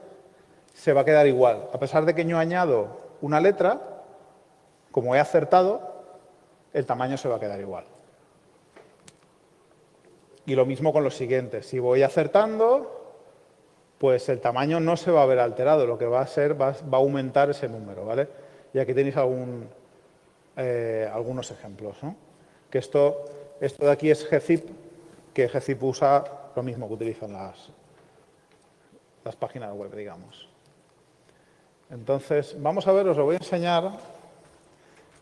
se va a quedar igual. A pesar de que yo añado una letra, como he acertado, el tamaño se va a quedar igual. Y lo mismo con los siguientes. Si voy acertando, pues el tamaño no se va a ver alterado. Lo que va a hacer va a aumentar ese número, ¿vale? Y aquí tenéis algunos ejemplos, ¿no? Que esto de aquí es gzip, que gzip usa lo mismo que utilizan las páginas web, digamos. Entonces, vamos a ver, os lo voy a enseñar.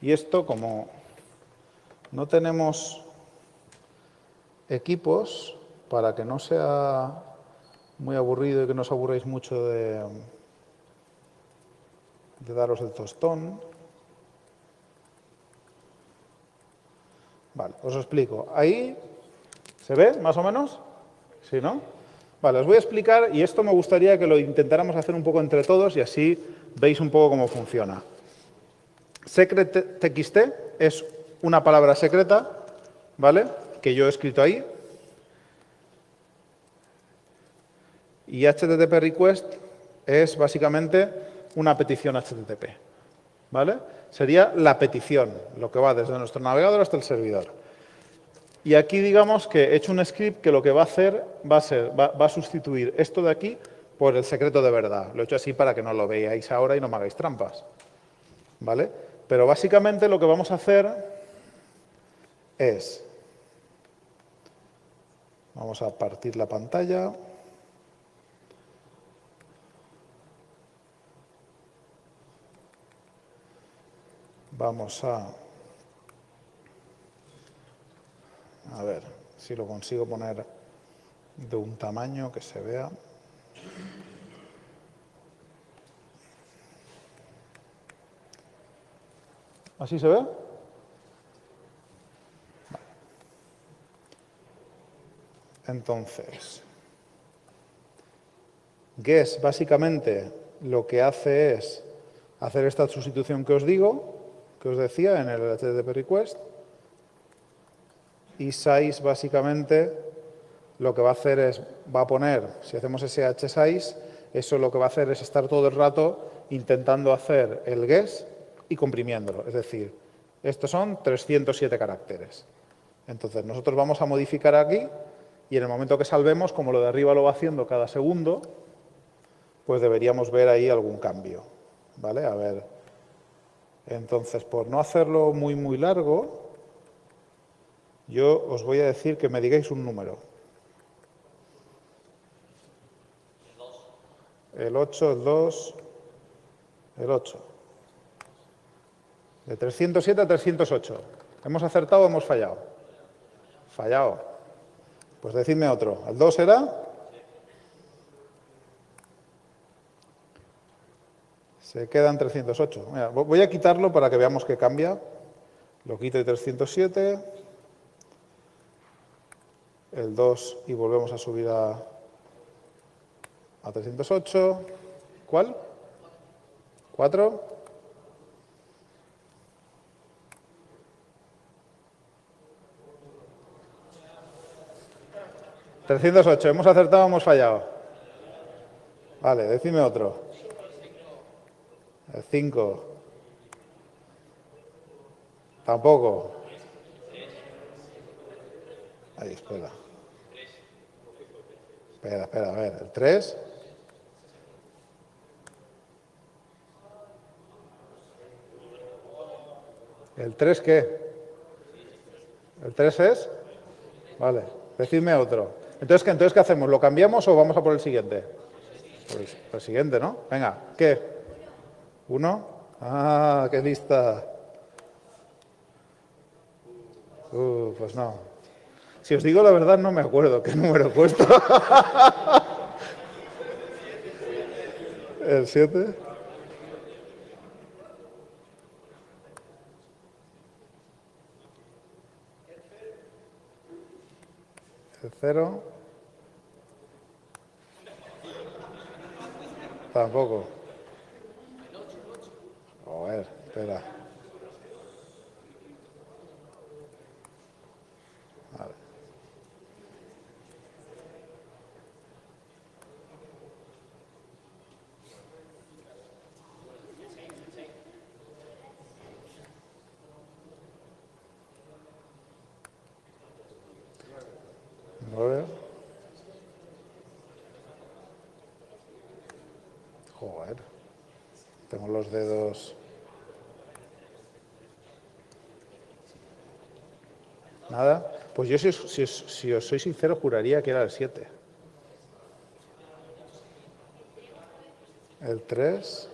Y esto, como no tenemos equipos, para que no sea muy aburrido y que no os aburráis mucho de daros el tostón. Vale, os explico. Ahí, ¿se ve más o menos? ¿Sí, no? Vale, os voy a explicar y esto me gustaría que lo intentáramos hacer un poco entre todos y así veis un poco cómo funciona. Secret.txt es una palabra secreta, ¿vale? Que yo he escrito ahí. Y HTTP request es básicamente una petición HTTP, ¿vale? Sería la petición, lo que va desde nuestro navegador hasta el servidor. Y aquí digamos que he hecho un script que lo que va a hacer va a sustituir esto de aquí por el secreto de verdad. Lo he hecho así para que no lo veáis ahora y no me hagáis trampas, ¿vale? Pero básicamente lo que vamos a hacer es, vamos a partir la pantalla. Vamos a ver si lo consigo poner de un tamaño que se vea. ¿Así se ve? Vale. Entonces, guess básicamente lo que hace es hacer esta sustitución que os digo, que os decía en el HTTP request, y size básicamente lo que va a hacer es, va a poner, si hacemos sh size, eso lo que va a hacer es estar todo el rato intentando hacer el guess y comprimiéndolo. Es decir, estos son 307 caracteres. Entonces, nosotros vamos a modificar aquí y en el momento que salvemos, como lo de arriba lo va haciendo cada segundo, pues deberíamos ver ahí algún cambio, ¿vale? A ver. Entonces, por no hacerlo muy largo, yo os voy a decir que me digáis un número. El 8, el 2, el 8. De 307 a 308. ¿Hemos acertado o hemos fallado? Fallado. Pues decidme otro. ¿El 2 era? Se quedan 308. Mira, voy a quitarlo para que veamos que cambia. Lo quito de 307. el 2 y volvemos a subir a 308. ¿Cuál? 4. 308. ¿Hemos acertado o hemos fallado? Vale, decime otro. El 5. Tampoco. Ahí, espera. Espera, a ver. El 3. ¿El 3 qué? ¿El 3 es? Vale, decidme otro. Entonces, ¿qué hacemos? ¿Lo cambiamos o vamos a por el siguiente? Por el siguiente, ¿no? Venga, ¿qué? 1. Ah, qué lista. Pues no. Si os digo la verdad, no me acuerdo qué número he puesto. ¿El 7? ¿El 0? Tampoco. A ver, espera. Vale. ¿9? Joder. Tengo los dedos. ¿Nada? Pues yo, si os soy sincero, juraría que era el 7. ¿El 3?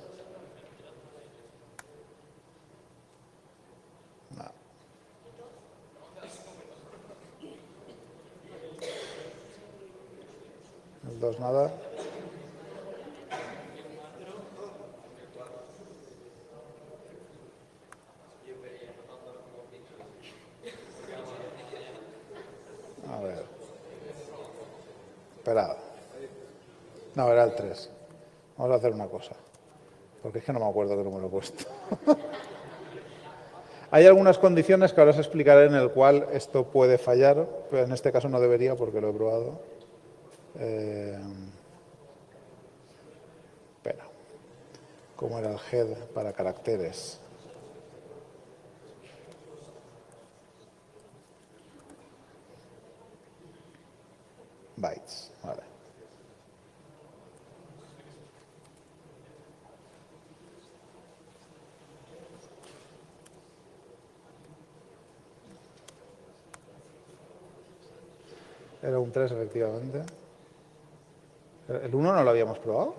No. ¿El 2 nada? A ver. Espera. No, era el 3. Vamos a hacer una cosa. Porque es que no me acuerdo qué número he puesto. Hay algunas condiciones que ahora os explicaré en el cual esto puede fallar, pero en este caso no debería porque lo he probado. Espera. ¿Cómo era el head para caracteres? Bytes, vale. Era un 3, efectivamente. ¿El 1 no lo habíamos probado?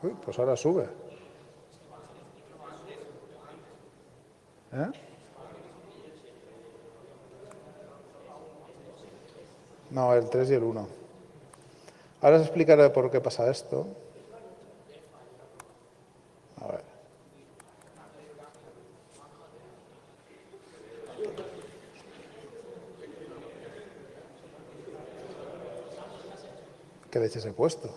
Uy, pues ahora sube. ¿Eh? No, el 3 y el 1. Ahora os explicaré por qué pasa esto. A ver. ¿Qué leches he puesto?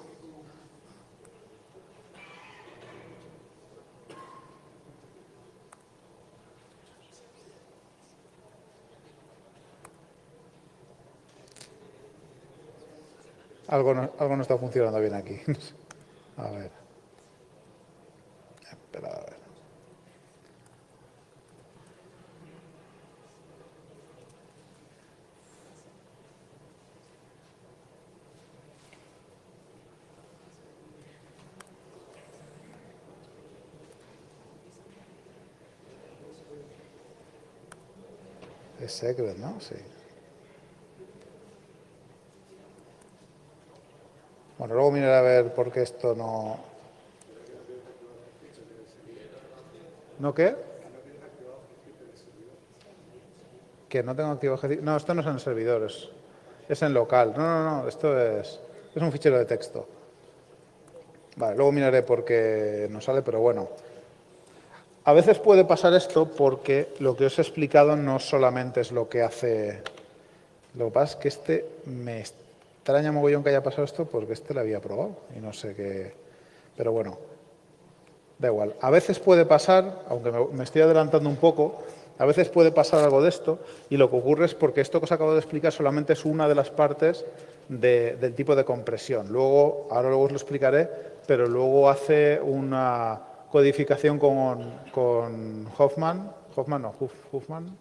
Algo no está funcionando bien aquí. A ver. Espera, a ver. Es secret, ¿no? Sí. Bueno, luego miraré a ver por qué esto no... ¿No qué? Que no tengo activado... No, esto no es en servidores. Es en local. No, esto es un fichero de texto. Vale, luego miraré por qué no sale, pero bueno. A veces puede pasar esto porque lo que os he explicado no solamente es lo que hace... Lo que pasa es que me extraña mogollón que haya pasado esto porque lo había probado y no sé qué... Pero bueno, da igual. A veces puede pasar, aunque me estoy adelantando un poco, a veces puede pasar algo de esto y lo que ocurre es porque esto que os acabo de explicar solamente es una de las partes del tipo de compresión. Ahora luego os lo explicaré, pero luego hace una codificación con Hoffman. Hoffman no, Huffman.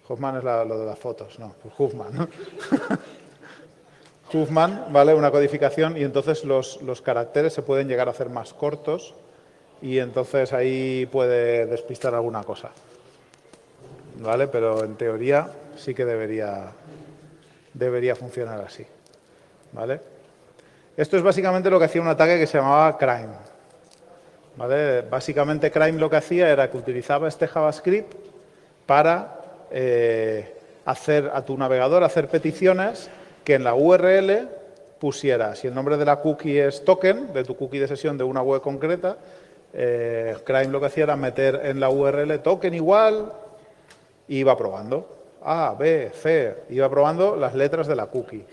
Hoffman es lo de las fotos, no, pues Huffman, ¿no? Huffman, ¿vale? Una codificación y entonces los caracteres se pueden llegar a hacer más cortos y entonces ahí puede despistar alguna cosa, ¿vale? Pero en teoría sí que debería funcionar así, ¿vale? Esto es básicamente lo que hacía un ataque que se llamaba Crime, ¿vale? Básicamente Crime lo que hacía era que utilizaba este JavaScript para hacer a tu navegador, hacer peticiones que en la URL pusiera, si el nombre de la cookie es token, de tu cookie de sesión de una web concreta, Crime lo que hacía era meter en la URL token igual y iba probando. A, B, C, iba probando las letras de la cookie.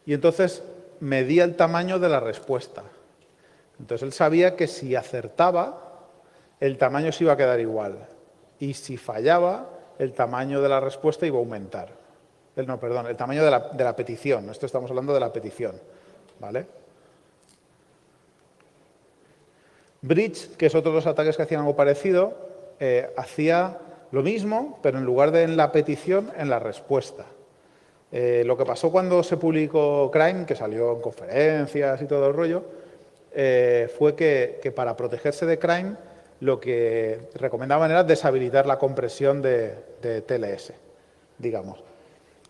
Y entonces medía el tamaño de la respuesta. Entonces él sabía que si acertaba, el tamaño se iba a quedar igual. Y si fallaba, el tamaño de la respuesta iba a aumentar. No, perdón, el tamaño de la petición. Esto estamos hablando de la petición, ¿vale? Bridge, que es otro de los ataques que hacían algo parecido, hacía lo mismo, pero en lugar de en la petición, en la respuesta. Lo que pasó cuando se publicó Crime, que salió en conferencias y todo el rollo, fue que para protegerse de Crime, lo que recomendaban era deshabilitar la compresión de TLS, digamos.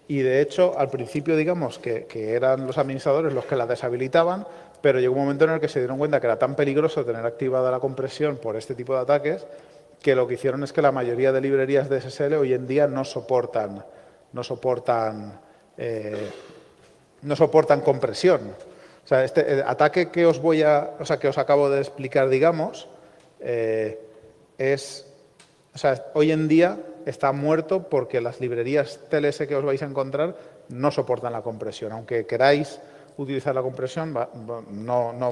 Y de hecho, al principio, digamos, que eran los administradores los que la deshabilitaban, pero llegó un momento en el que se dieron cuenta que era tan peligroso tener activada la compresión por este tipo de ataques, que lo que hicieron es que la mayoría de librerías de SSL hoy en día no soportan compresión. O sea, este ataque que os acabo de explicar, digamos, hoy en día está muerto porque las librerías TLS que os vais a encontrar no soportan la compresión. Aunque queráis utilizar la compresión, no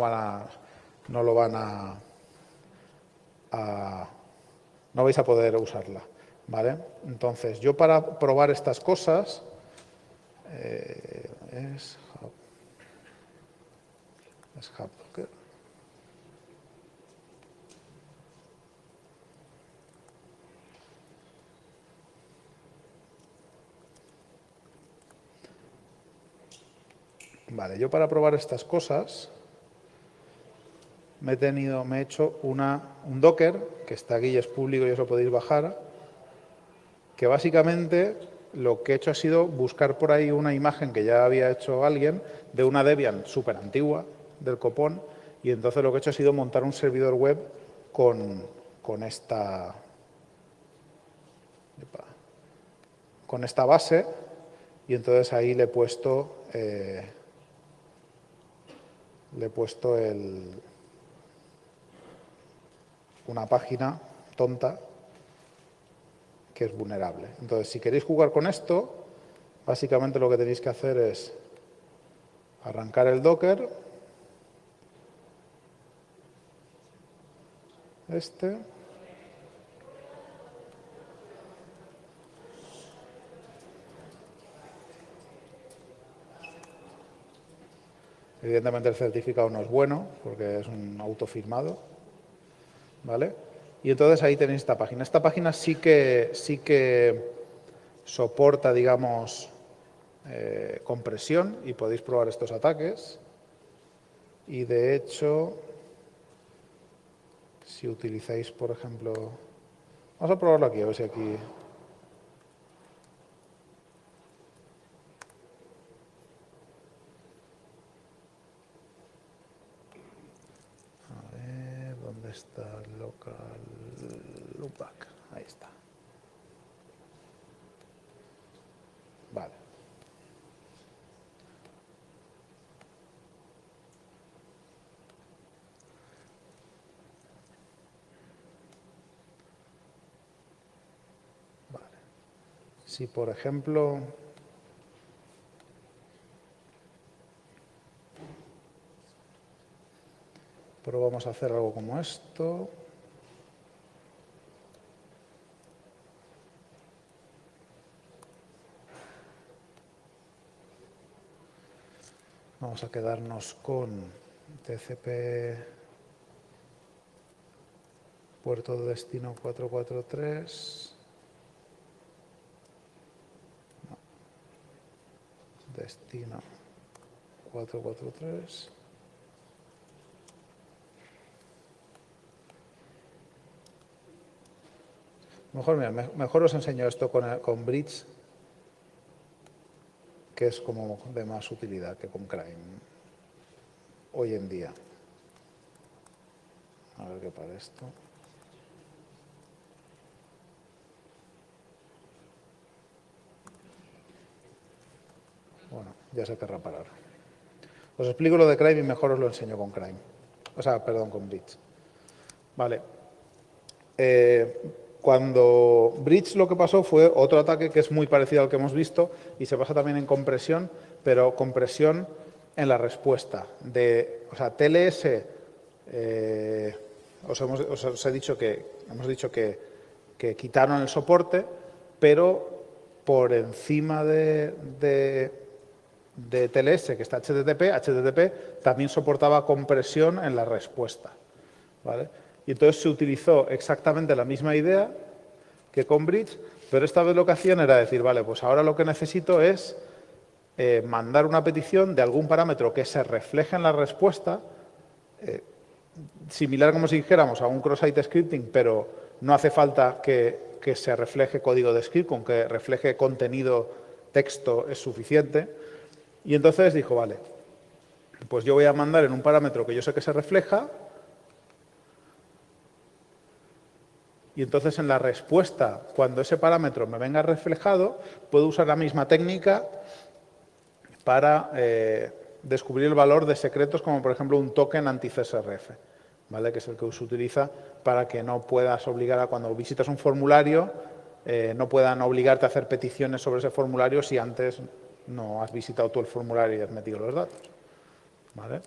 vais a poder usarla, ¿vale? Entonces, yo para probar estas cosas es HubDocker. Vale, yo para probar estas cosas me he hecho un Docker, que está aquí y es público y os lo podéis bajar, que básicamente lo que he hecho ha sido buscar por ahí una imagen que ya había hecho alguien de una Debian súper antigua del copón, y entonces lo que he hecho ha sido montar un servidor web con esta base, y entonces ahí le he puesto una página tonta que es vulnerable. Entonces, si queréis jugar con esto, básicamente lo que tenéis que hacer es arrancar el Docker, Evidentemente el certificado no es bueno porque es un autofirmado, ¿vale? Y entonces ahí tenéis esta página. Esta página sí que soporta, digamos, compresión y podéis probar estos ataques. Y de hecho, si utilizáis, por ejemplo, vamos a probarlo aquí, a ver si aquí... ¿Dónde está el local loopback? Ahí está. Vale. Si, por ejemplo, probamos a hacer algo como esto. Vamos a quedarnos con TCP puerto de destino 443. No. Destino 443. Mejor os enseño esto con Bridge, que es como de más utilidad que con Crime hoy en día. A ver qué para esto. Bueno, ya se querrá parar. Os explico lo de Crime y mejor os lo enseño con Crime. O sea, perdón, con Bridge. Vale. Cuando Bridge lo que pasó fue otro ataque que es muy parecido al que hemos visto y se basa también en compresión, pero compresión en la respuesta. O sea, TLS, os he dicho que hemos dicho que quitaron el soporte, pero por encima de TLS, que está HTTP también soportaba compresión en la respuesta, ¿vale? Y entonces se utilizó exactamente la misma idea que con Bridge, pero esta vez lo que hacían era decir, vale, pues ahora lo que necesito es mandar una petición de algún parámetro que se refleje en la respuesta, similar como si dijéramos a un cross-site scripting, pero no hace falta que se refleje código de script, con que refleje contenido, texto es suficiente. Y entonces dijo, vale, pues yo voy a mandar en un parámetro que yo sé que se refleja, y entonces en la respuesta, cuando ese parámetro me venga reflejado, puedo usar la misma técnica para descubrir el valor de secretos, como por ejemplo un token anti-CSRF, ¿vale? Que es el que se utiliza para que no puedas obligar a, cuando visitas un formulario, no puedan obligarte a hacer peticiones sobre ese formulario si antes no has visitado tú el formulario y has metido los datos, ¿vale?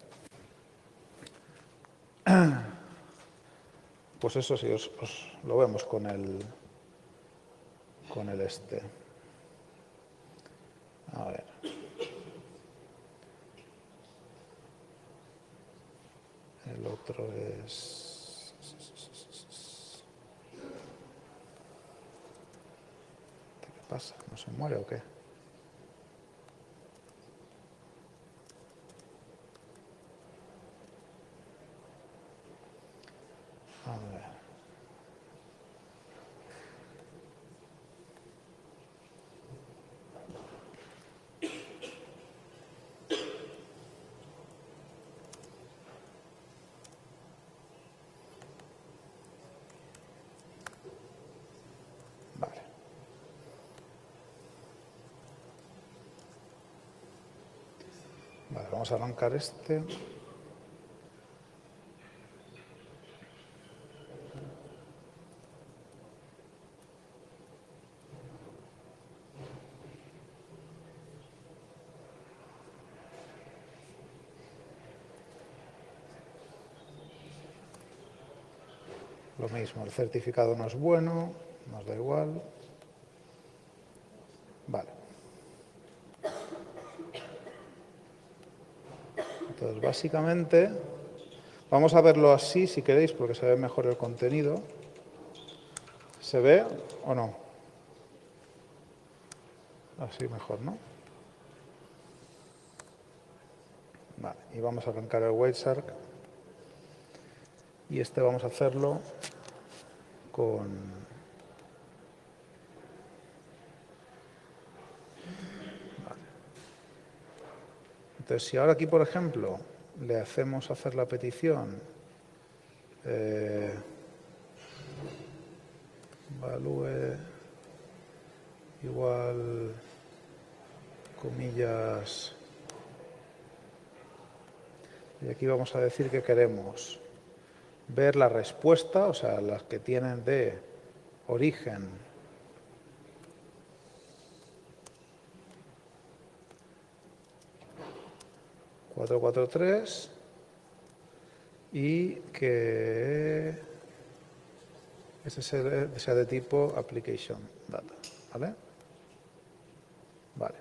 Pues eso sí, os lo vemos con el este. A ver. El otro es... ¿Qué pasa? ¿No se muere o qué? A ver. Vale. Vale, vamos a arrancar este. Lo mismo, el certificado no es bueno, nos da igual. Vale. Entonces, básicamente, vamos a verlo así, si queréis, porque se ve mejor el contenido. ¿Se ve o no? Así mejor, ¿no? Vale, y vamos a arrancar el Wireshark. Y este vamos a hacerlo con... Vale. Entonces, si ahora aquí, por ejemplo, le hacemos hacer la petición value igual comillas, y aquí vamos a decir que queremos ver la respuesta, o sea, las que tienen de origen 443 y que ese sea de tipo application data, ¿vale? Vale.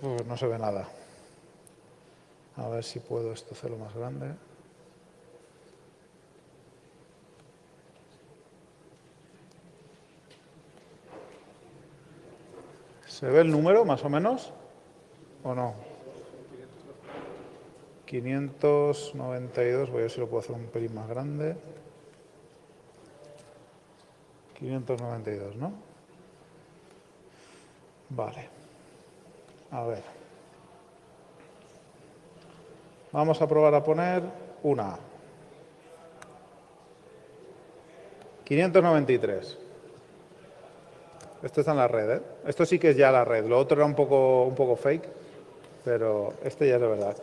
Pues no se ve nada. A ver si puedo esto hacerlo más grande. ¿Se ve el número más o menos? ¿O no? 592, voy a ver si lo puedo hacer un pelín más grande. 592, ¿no? Vale. A ver. Vamos a probar a poner una A. 593. Esto está en la red, ¿eh? Esto sí que es ya la red. Lo otro era un poco fake, pero este ya es de verdad.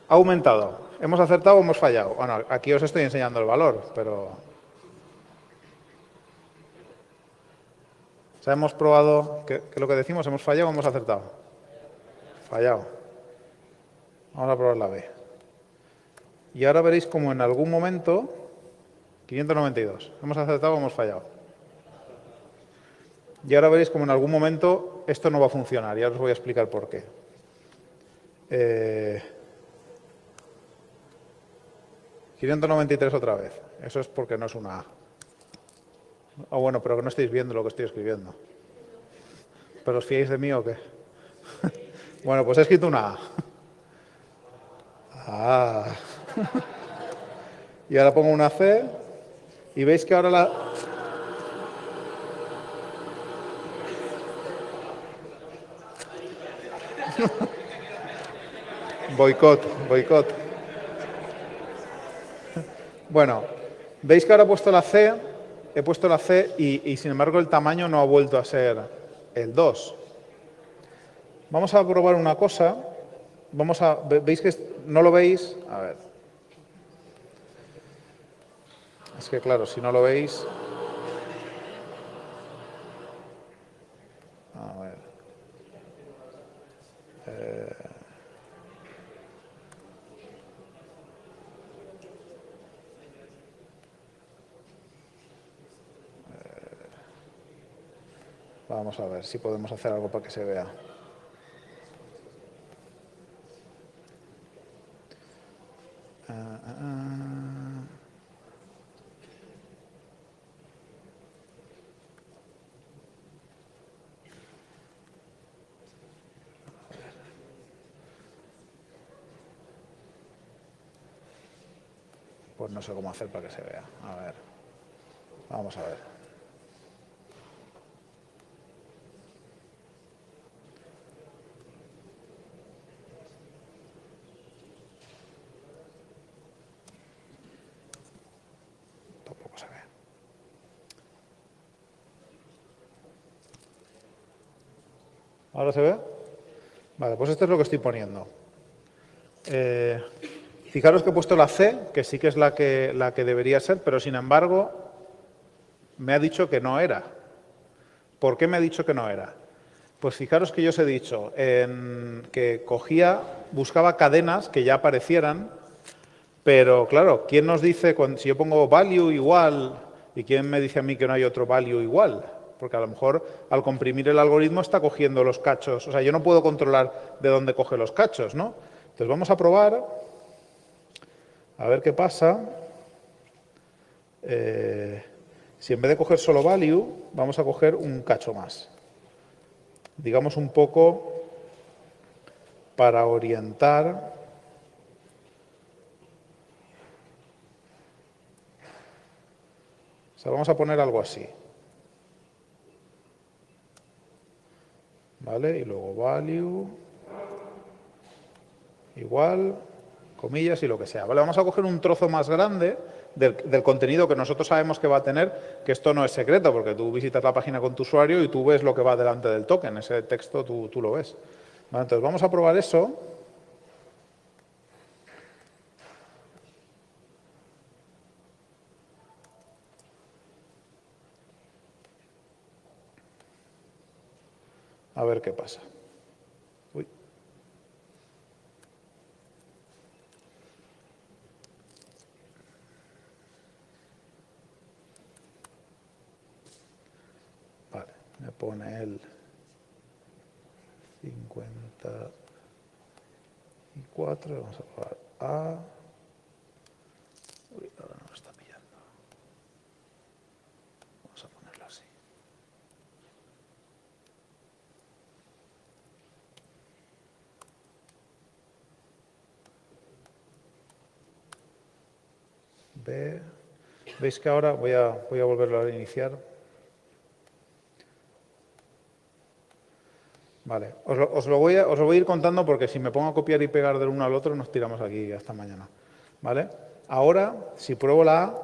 Ha aumentado. ¿Hemos acertado o hemos fallado? Bueno, aquí os estoy enseñando el valor, pero... O sea, hemos probado, ¿qué es lo que decimos? ¿Hemos fallado o hemos acertado? Fallado. Vamos a probar la B. Y ahora veréis como en algún momento... 592. ¿Hemos acertado o hemos fallado? Y ahora veréis como en algún momento esto no va a funcionar. Y ahora os voy a explicar por qué. 593 otra vez. Eso es porque no es una A. Ah, bueno, pero que no estáis viendo lo que estoy escribiendo. ¿Pero os fiáis de mí o qué? Bueno, pues he escrito una A. Ah. Y ahora pongo una C. Y veis que ahora la... Boicot. Bueno, veis que ahora he puesto la C y sin embargo el tamaño no ha vuelto a ser el 2. Vamos a probar una cosa. ¿Veis que no lo veis? A ver. Es que claro, si no lo veis... A ver. Vamos a ver si podemos hacer algo para que se vea. Pues no sé cómo hacer para que se vea. A ver. Vamos a ver. Tampoco se ve. ¿Ahora se ve? Vale, pues esto es lo que estoy poniendo. Fijaros que he puesto la C, que sí que es la que debería ser, pero sin embargo me ha dicho que no era. ¿Por qué me ha dicho que no era? Pues fijaros que yo os he dicho que buscaba cadenas que ya aparecieran, pero claro, ¿quién nos dice si yo pongo value igual y quién me dice a mí que no hay otro value igual? Porque a lo mejor al comprimir el algoritmo está cogiendo los cachos. O sea, yo no puedo controlar de dónde coge los cachos, ¿no? Entonces vamos a probar a ver qué pasa. Si en vez de coger solo value, vamos a coger un cacho más. Digamos un poco para orientar. O sea, vamos a poner algo así. ¿Vale? Y luego value igual, comillas y lo que sea. ¿Vale? Vamos a coger un trozo más grande del contenido que nosotros sabemos que va a tener, que esto no es secreto, porque tú visitas la página con tu usuario y tú ves lo que va delante del token. Ese texto tú lo ves. ¿Vale? Entonces vamos a probar eso. A ver qué pasa. Uy. pone el 54, vamos a probar A. Uy, ahora no lo está pillando. Vamos a ponerlo así. B. ¿Veis que ahora voy a volverlo a iniciar? Vale, os lo voy a ir contando porque si me pongo a copiar y pegar del uno al otro nos tiramos aquí hasta mañana. ¿Vale? Ahora, si pruebo la A,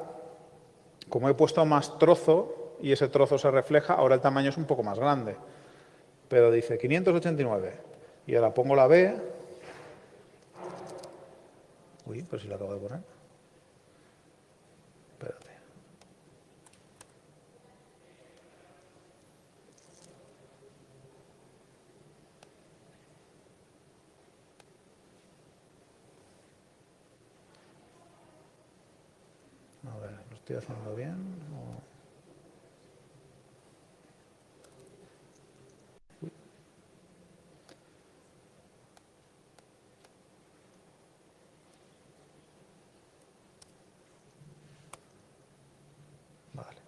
como he puesto más trozo y ese trozo se refleja, ahora el tamaño es un poco más grande. Pero dice 589. Y ahora pongo la B. Uy, pues si la acabo de poner. Espérate. A ver, ¿lo estoy haciendo bien? Vale.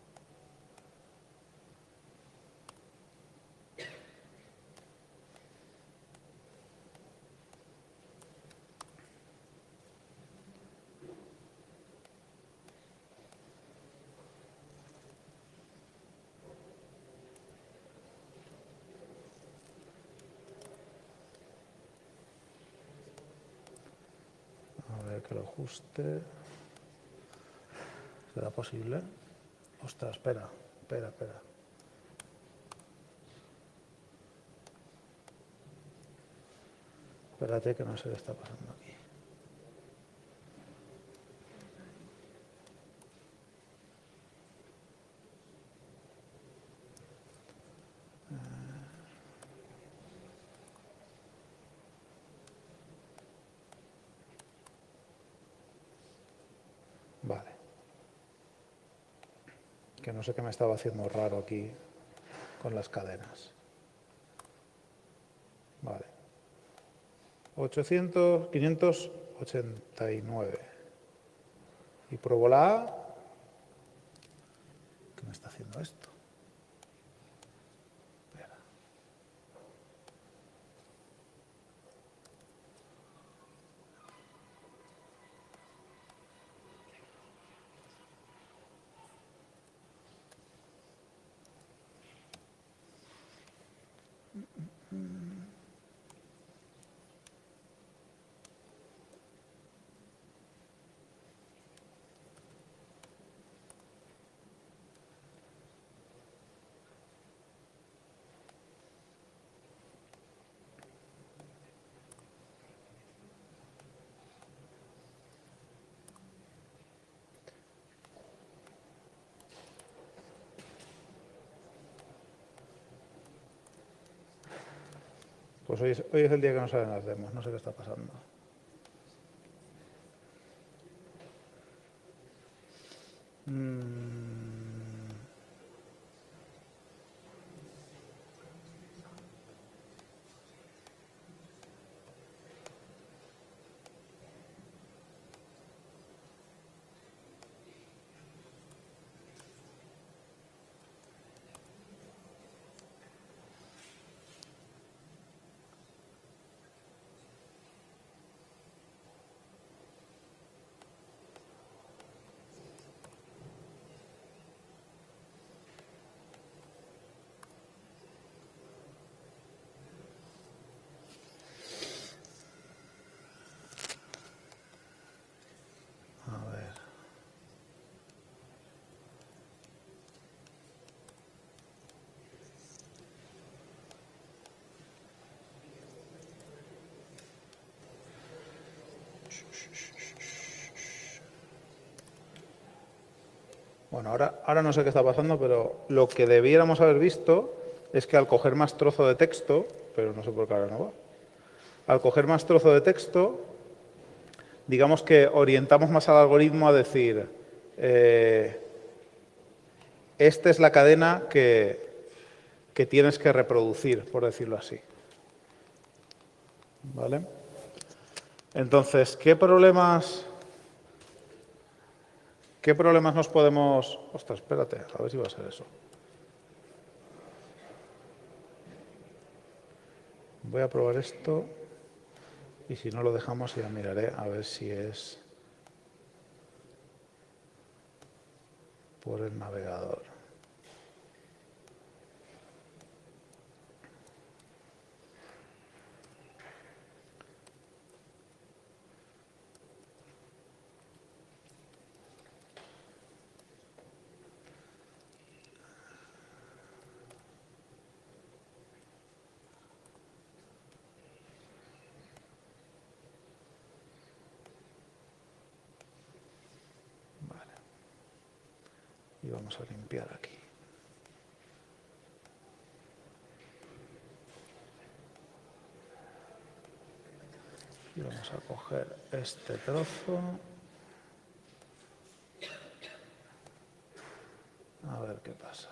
A ver que lo ajuste. ¿Será posible? Ostras, espera. Espérate que no sé qué está pasando aquí. Vale. Que no sé qué me estaba haciendo raro aquí con las cadenas. Vale. 589. Y pruebo la A. ¿Qué me está haciendo esto? Espera. Pues hoy es el día que no salen las demos, no sé qué está pasando. A ver. Bueno, ahora no sé qué está pasando, pero lo que debiéramos haber visto es que al coger más trozo de texto, pero no sé por qué ahora no va, al coger más trozo de texto, digamos que orientamos más al algoritmo a decir, esta es la cadena que que tienes que reproducir, por decirlo así. ¿Vale? Entonces, ¿qué problemas nos podemos... Ostras, espérate, a ver si va a ser eso. Voy a probar esto y si no lo dejamos ya miraré a ver si es por el navegador. Y vamos a limpiar aquí. Y vamos a coger este trozo. A ver qué pasa.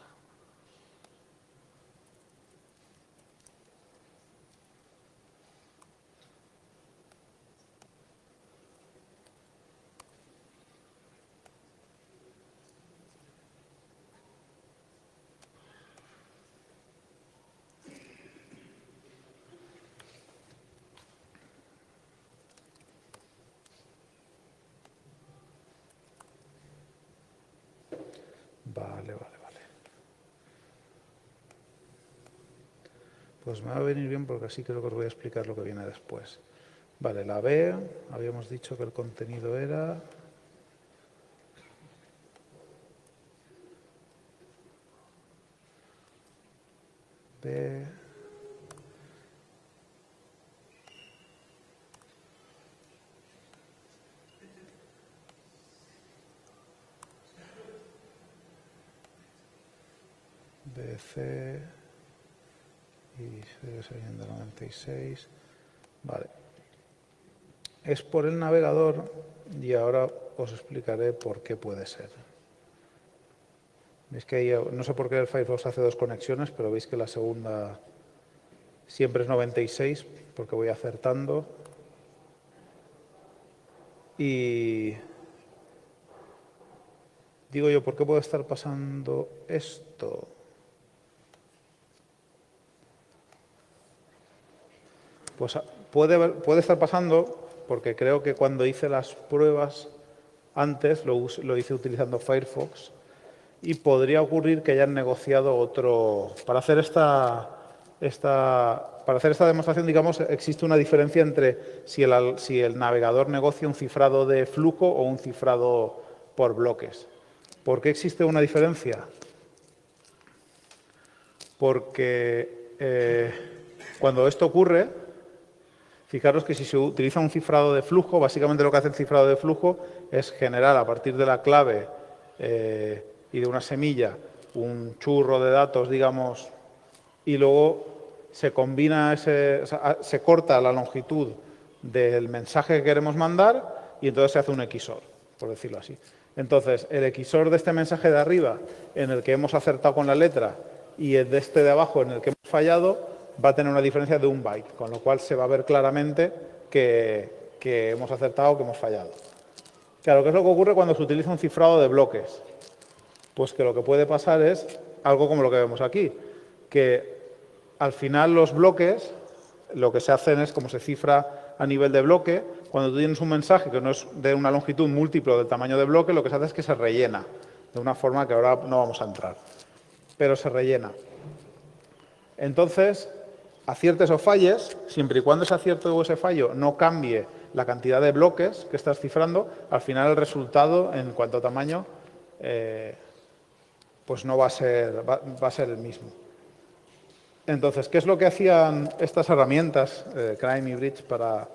Vale. Pues me va a venir bien porque así creo que os voy a explicar lo que viene después. Vale, la B, habíamos dicho que el contenido era... B... BC y sigue saliendo 96. Vale. Es por el navegador y ahora os explicaré por qué puede ser. Veis que ahí, no sé por qué el Firefox hace dos conexiones, pero veis que la segunda siempre es 96 porque voy acertando. Y digo yo, ¿por qué puede estar pasando esto? Pues puede estar pasando porque creo que cuando hice las pruebas antes lo hice utilizando Firefox y podría ocurrir que hayan negociado otro... Para hacer esta demostración, digamos, existe una diferencia entre si el navegador negocia un cifrado de flujo o un cifrado por bloques. ¿Por qué existe una diferencia? Porque cuando esto ocurre, fijaros que si se utiliza un cifrado de flujo, básicamente lo que hace el cifrado de flujo es generar a partir de la clave y de una semilla un churro de datos, digamos, y luego se combina se corta la longitud del mensaje que queremos mandar y entonces se hace un XOR, por decirlo así. Entonces, el XOR de este mensaje de arriba, en el que hemos acertado con la letra, y el de este de abajo, en el que hemos fallado, va a tener una diferencia de 1 byte, con lo cual se va a ver claramente que hemos acertado o que hemos fallado. Claro, ¿qué es lo que ocurre cuando se utiliza un cifrado de bloques? Pues que lo que puede pasar es algo como lo que vemos aquí, que al final los bloques, lo que se hacen es, como se cifra a nivel de bloque, cuando tú tienes un mensaje que no es de una longitud múltiplo del tamaño de bloque, lo que se hace es que se rellena, de una forma que ahora no vamos a entrar, pero se rellena. Entonces, aciertes o falles, siempre y cuando ese acierto o ese fallo no cambie la cantidad de bloques que estás cifrando, al final el resultado, en cuanto a tamaño, pues no va a ser el mismo. Entonces, ¿qué es lo que hacían estas herramientas, Crime y Bridge, para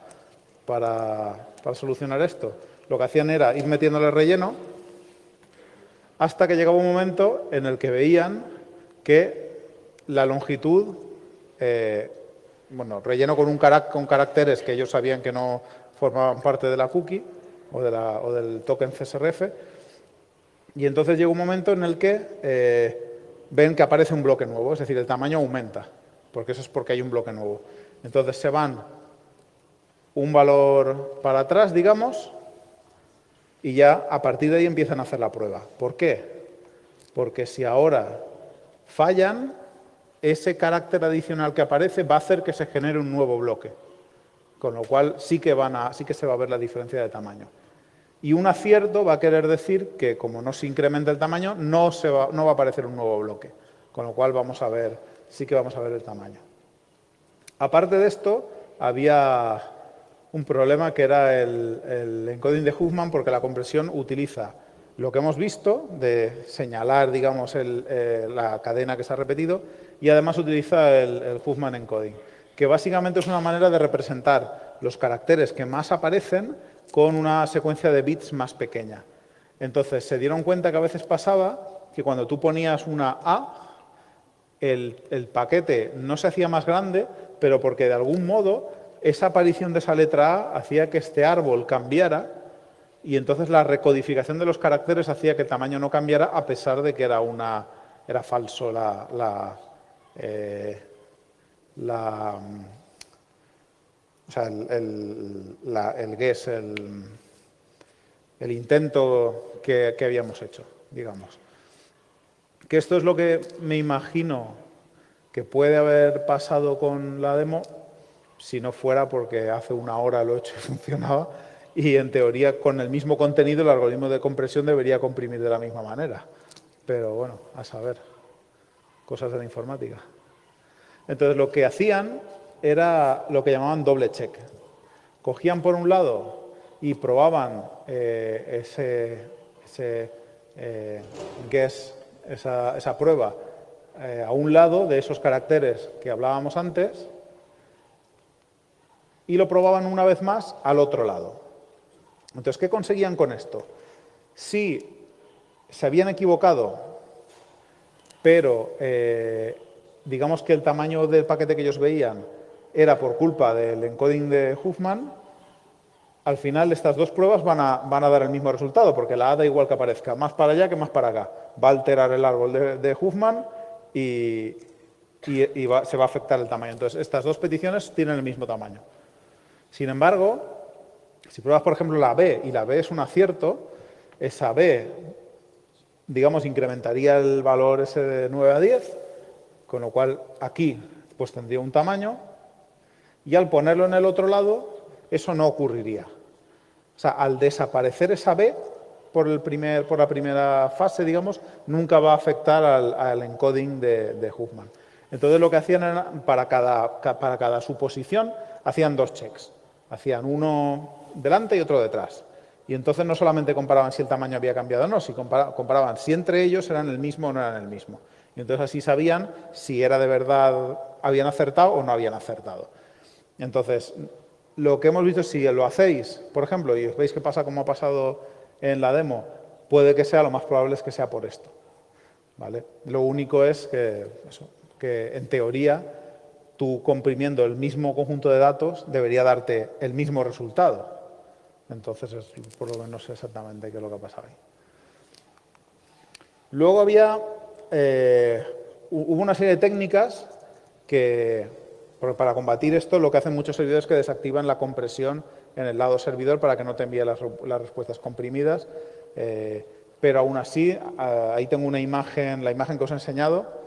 solucionar esto? Lo que hacían era ir metiéndole relleno hasta que llegaba un momento en el que veían que la longitud, relleno con caracteres que ellos sabían que no formaban parte de la cookie o del token CSRF, y entonces llegó un momento en el que ven que aparece un bloque nuevo, es decir, el tamaño aumenta, porque eso es porque hay un bloque nuevo. Entonces se van un valor para atrás, digamos, y ya a partir de ahí empiezan a hacer la prueba. ¿Por qué? Porque si ahora fallan, ese carácter adicional que aparece va a hacer que se genere un nuevo bloque, con lo cual sí que se va a ver la diferencia de tamaño. Y un acierto va a querer decir que, como no se incrementa el tamaño, no va a aparecer un nuevo bloque, con lo cual sí que vamos a ver el tamaño. Aparte de esto, había un problema que era el encoding de Huffman, porque la compresión utiliza lo que hemos visto de señalar, digamos, la cadena que se ha repetido, y además utiliza el Huffman encoding, que básicamente es una manera de representar los caracteres que más aparecen con una secuencia de bits más pequeña. Entonces, se dieron cuenta que a veces pasaba que cuando tú ponías una A, el paquete no se hacía más grande, pero porque de algún modo esa aparición de esa letra A hacía que este árbol cambiara, y entonces la recodificación de los caracteres hacía que el tamaño no cambiara, a pesar de que era falso el guess, el intento que habíamos hecho, digamos. Que esto es lo que me imagino que puede haber pasado con la demo, si no fuera porque hace una hora lo he hecho y funcionaba, y en teoría con el mismo contenido el algoritmo de compresión debería comprimir de la misma manera. Pero bueno, a saber, cosas de la informática. Entonces lo que hacían era lo que llamaban doble check. Cogían por un lado y probaban ese guess, esa prueba, a un lado de esos caracteres que hablábamos antes, y lo probaban una vez más al otro lado. Entonces, ¿qué conseguían con esto? Si se habían equivocado, pero digamos que el tamaño del paquete que ellos veían era por culpa del encoding de Huffman, al final estas dos pruebas van a dar el mismo resultado, porque la A da igual que aparezca más para allá que más para acá. Va a alterar el árbol de Huffman y se va a afectar el tamaño. Entonces, estas dos peticiones tienen el mismo tamaño. Sin embargo, si pruebas, por ejemplo, la B, y la B es un acierto, esa B, digamos, incrementaría el valor ese de 9 a 10, con lo cual aquí pues tendría un tamaño, y al ponerlo en el otro lado, eso no ocurriría. O sea, al desaparecer esa B por la primera fase, digamos, nunca va a afectar al encoding de Huffman. Entonces, lo que hacían era, para cada suposición, hacían dos checks. Hacían uno delante y otro detrás. Y entonces no solamente comparaban si el tamaño había cambiado o no, si comparaban si entre ellos eran el mismo o no eran el mismo. Y entonces así sabían si era de verdad, habían acertado o no habían acertado. Entonces, lo que hemos visto, si lo hacéis, por ejemplo, y os veis que pasa como ha pasado en la demo, puede que sea, lo más probable es que sea por esto, ¿vale? Lo único es que en teoría, tú comprimiendo el mismo conjunto de datos debería darte el mismo resultado. Entonces, por lo menos no sé exactamente qué es lo que ha pasado ahí. Luego hubo una serie de técnicas porque para combatir esto, lo que hacen muchos servidores es que desactivan la compresión en el lado servidor para que no te envíe las respuestas comprimidas. Pero aún así, ahí tengo una imagen, la imagen que os he enseñado,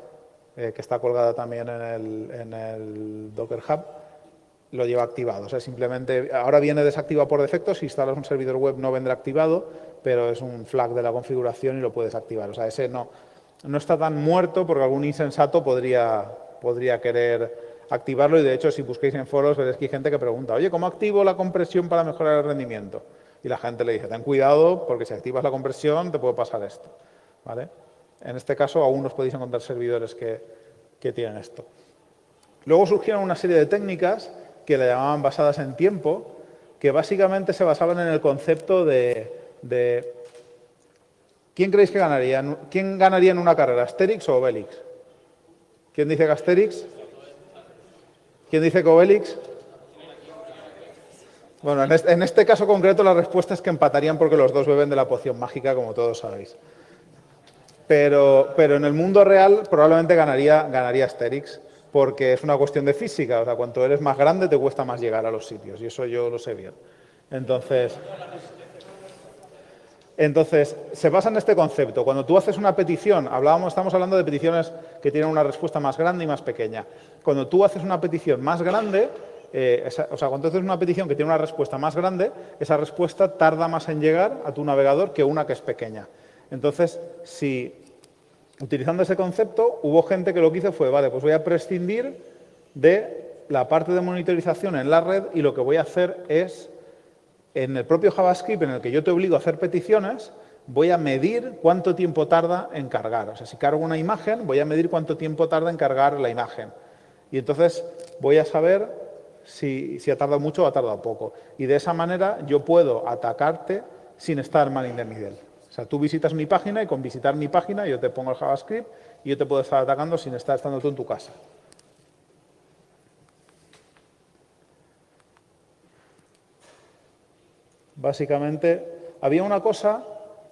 que está colgada también en el Docker Hub, lo lleva activado. O sea, simplemente, ahora viene desactivado por defecto, si instalas un servidor web no vendrá activado, pero es un flag de la configuración y lo puedes activar. O sea, ese no está tan muerto porque algún insensato podría querer activarlo, y de hecho, si busquéis en foros veréis que hay gente que pregunta, oye, ¿cómo activo la compresión para mejorar el rendimiento? Y la gente le dice, ten cuidado porque si activas la compresión te puede pasar esto, ¿vale? En este caso, aún os podéis encontrar servidores que tienen esto. Luego surgieron una serie de técnicas que le llamaban basadas en tiempo, que básicamente se basaban en el concepto de ¿quién creéis que ganaría? ¿Quién ganaría en una carrera, Asterix o Obelix? ¿Quién dice que Asterix? ¿Quién dice que Obelix? Bueno, en este caso concreto la respuesta es que empatarían porque los dos beben de la poción mágica, como todos sabéis. Pero en el mundo real probablemente ganaría Asterix, porque es una cuestión de física. O sea, cuanto eres más grande te cuesta más llegar a los sitios, y eso yo lo sé bien. Entonces, se basa en este concepto. Cuando tú haces una petición, estamos hablando de peticiones que tienen una respuesta más grande y más pequeña. Cuando tú haces una petición más grande, cuando haces una petición que tiene una respuesta más grande, esa respuesta tarda más en llegar a tu navegador que una que es pequeña. Entonces, si utilizando ese concepto, hubo gente que lo que hizo fue, vale, pues voy a prescindir de la parte de monitorización en la red y lo que voy a hacer es, en el propio JavaScript en el que yo te obligo a hacer peticiones, voy a medir cuánto tiempo tarda en cargar. O sea, si cargo una imagen, voy a medir cuánto tiempo tarda en cargar la imagen. Y entonces voy a saber si ha tardado mucho o ha tardado poco. Y de esa manera yo puedo atacarte sin estar man in the middle. O sea, tú visitas mi página y con visitar mi página yo te pongo el JavaScript y yo te puedo estar atacando sin estar estando tú en tu casa. Básicamente, había una cosa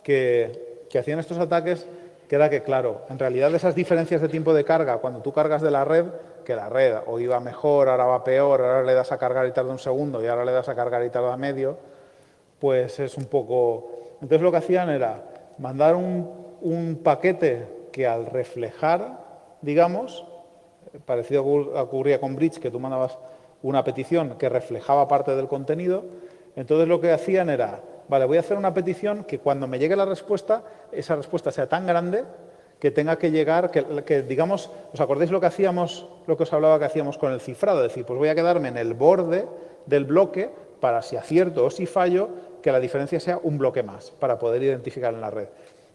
que hacían estos ataques, que era que, claro, en realidad esas diferencias de tiempo de carga, cuando tú cargas de la red, que la red o iba mejor, ahora va peor, ahora le das a cargar y tarda un segundo y ahora le das a cargar y tarda medio, pues es un poco... Entonces lo que hacían era mandar un paquete que al reflejar, digamos, parecido a ocurría con Bridge, que tú mandabas una petición que reflejaba parte del contenido. Entonces lo que hacían era, vale, voy a hacer una petición que cuando me llegue la respuesta, esa respuesta sea tan grande que tenga que llegar, que digamos, ¿os acordáis lo que hacíamos, lo que os hablaba que hacíamos con el cifrado? Es decir, pues voy a quedarme en el borde del bloque para si acierto o si fallo, que la diferencia sea un bloque más, para poder identificar en la red.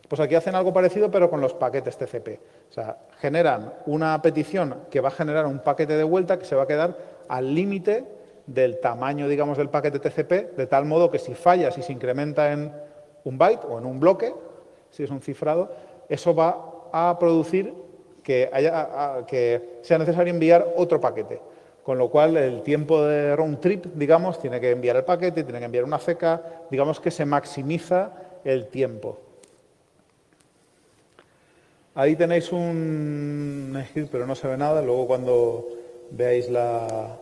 Pues aquí hacen algo parecido, pero con los paquetes TCP. O sea, generan una petición que va a generar un paquete de vuelta que se va a quedar al límite del tamaño, digamos, del paquete TCP, de tal modo que si falla, si se incrementa en un byte o en un bloque, si es un cifrado, eso va a producir que sea necesario enviar otro paquete. Con lo cual, el tiempo de round trip, digamos, tiene que enviar el paquete, tiene que enviar una CK, digamos que se maximiza el tiempo. Ahí tenéis un script, pero no se ve nada. Luego, cuando veáis la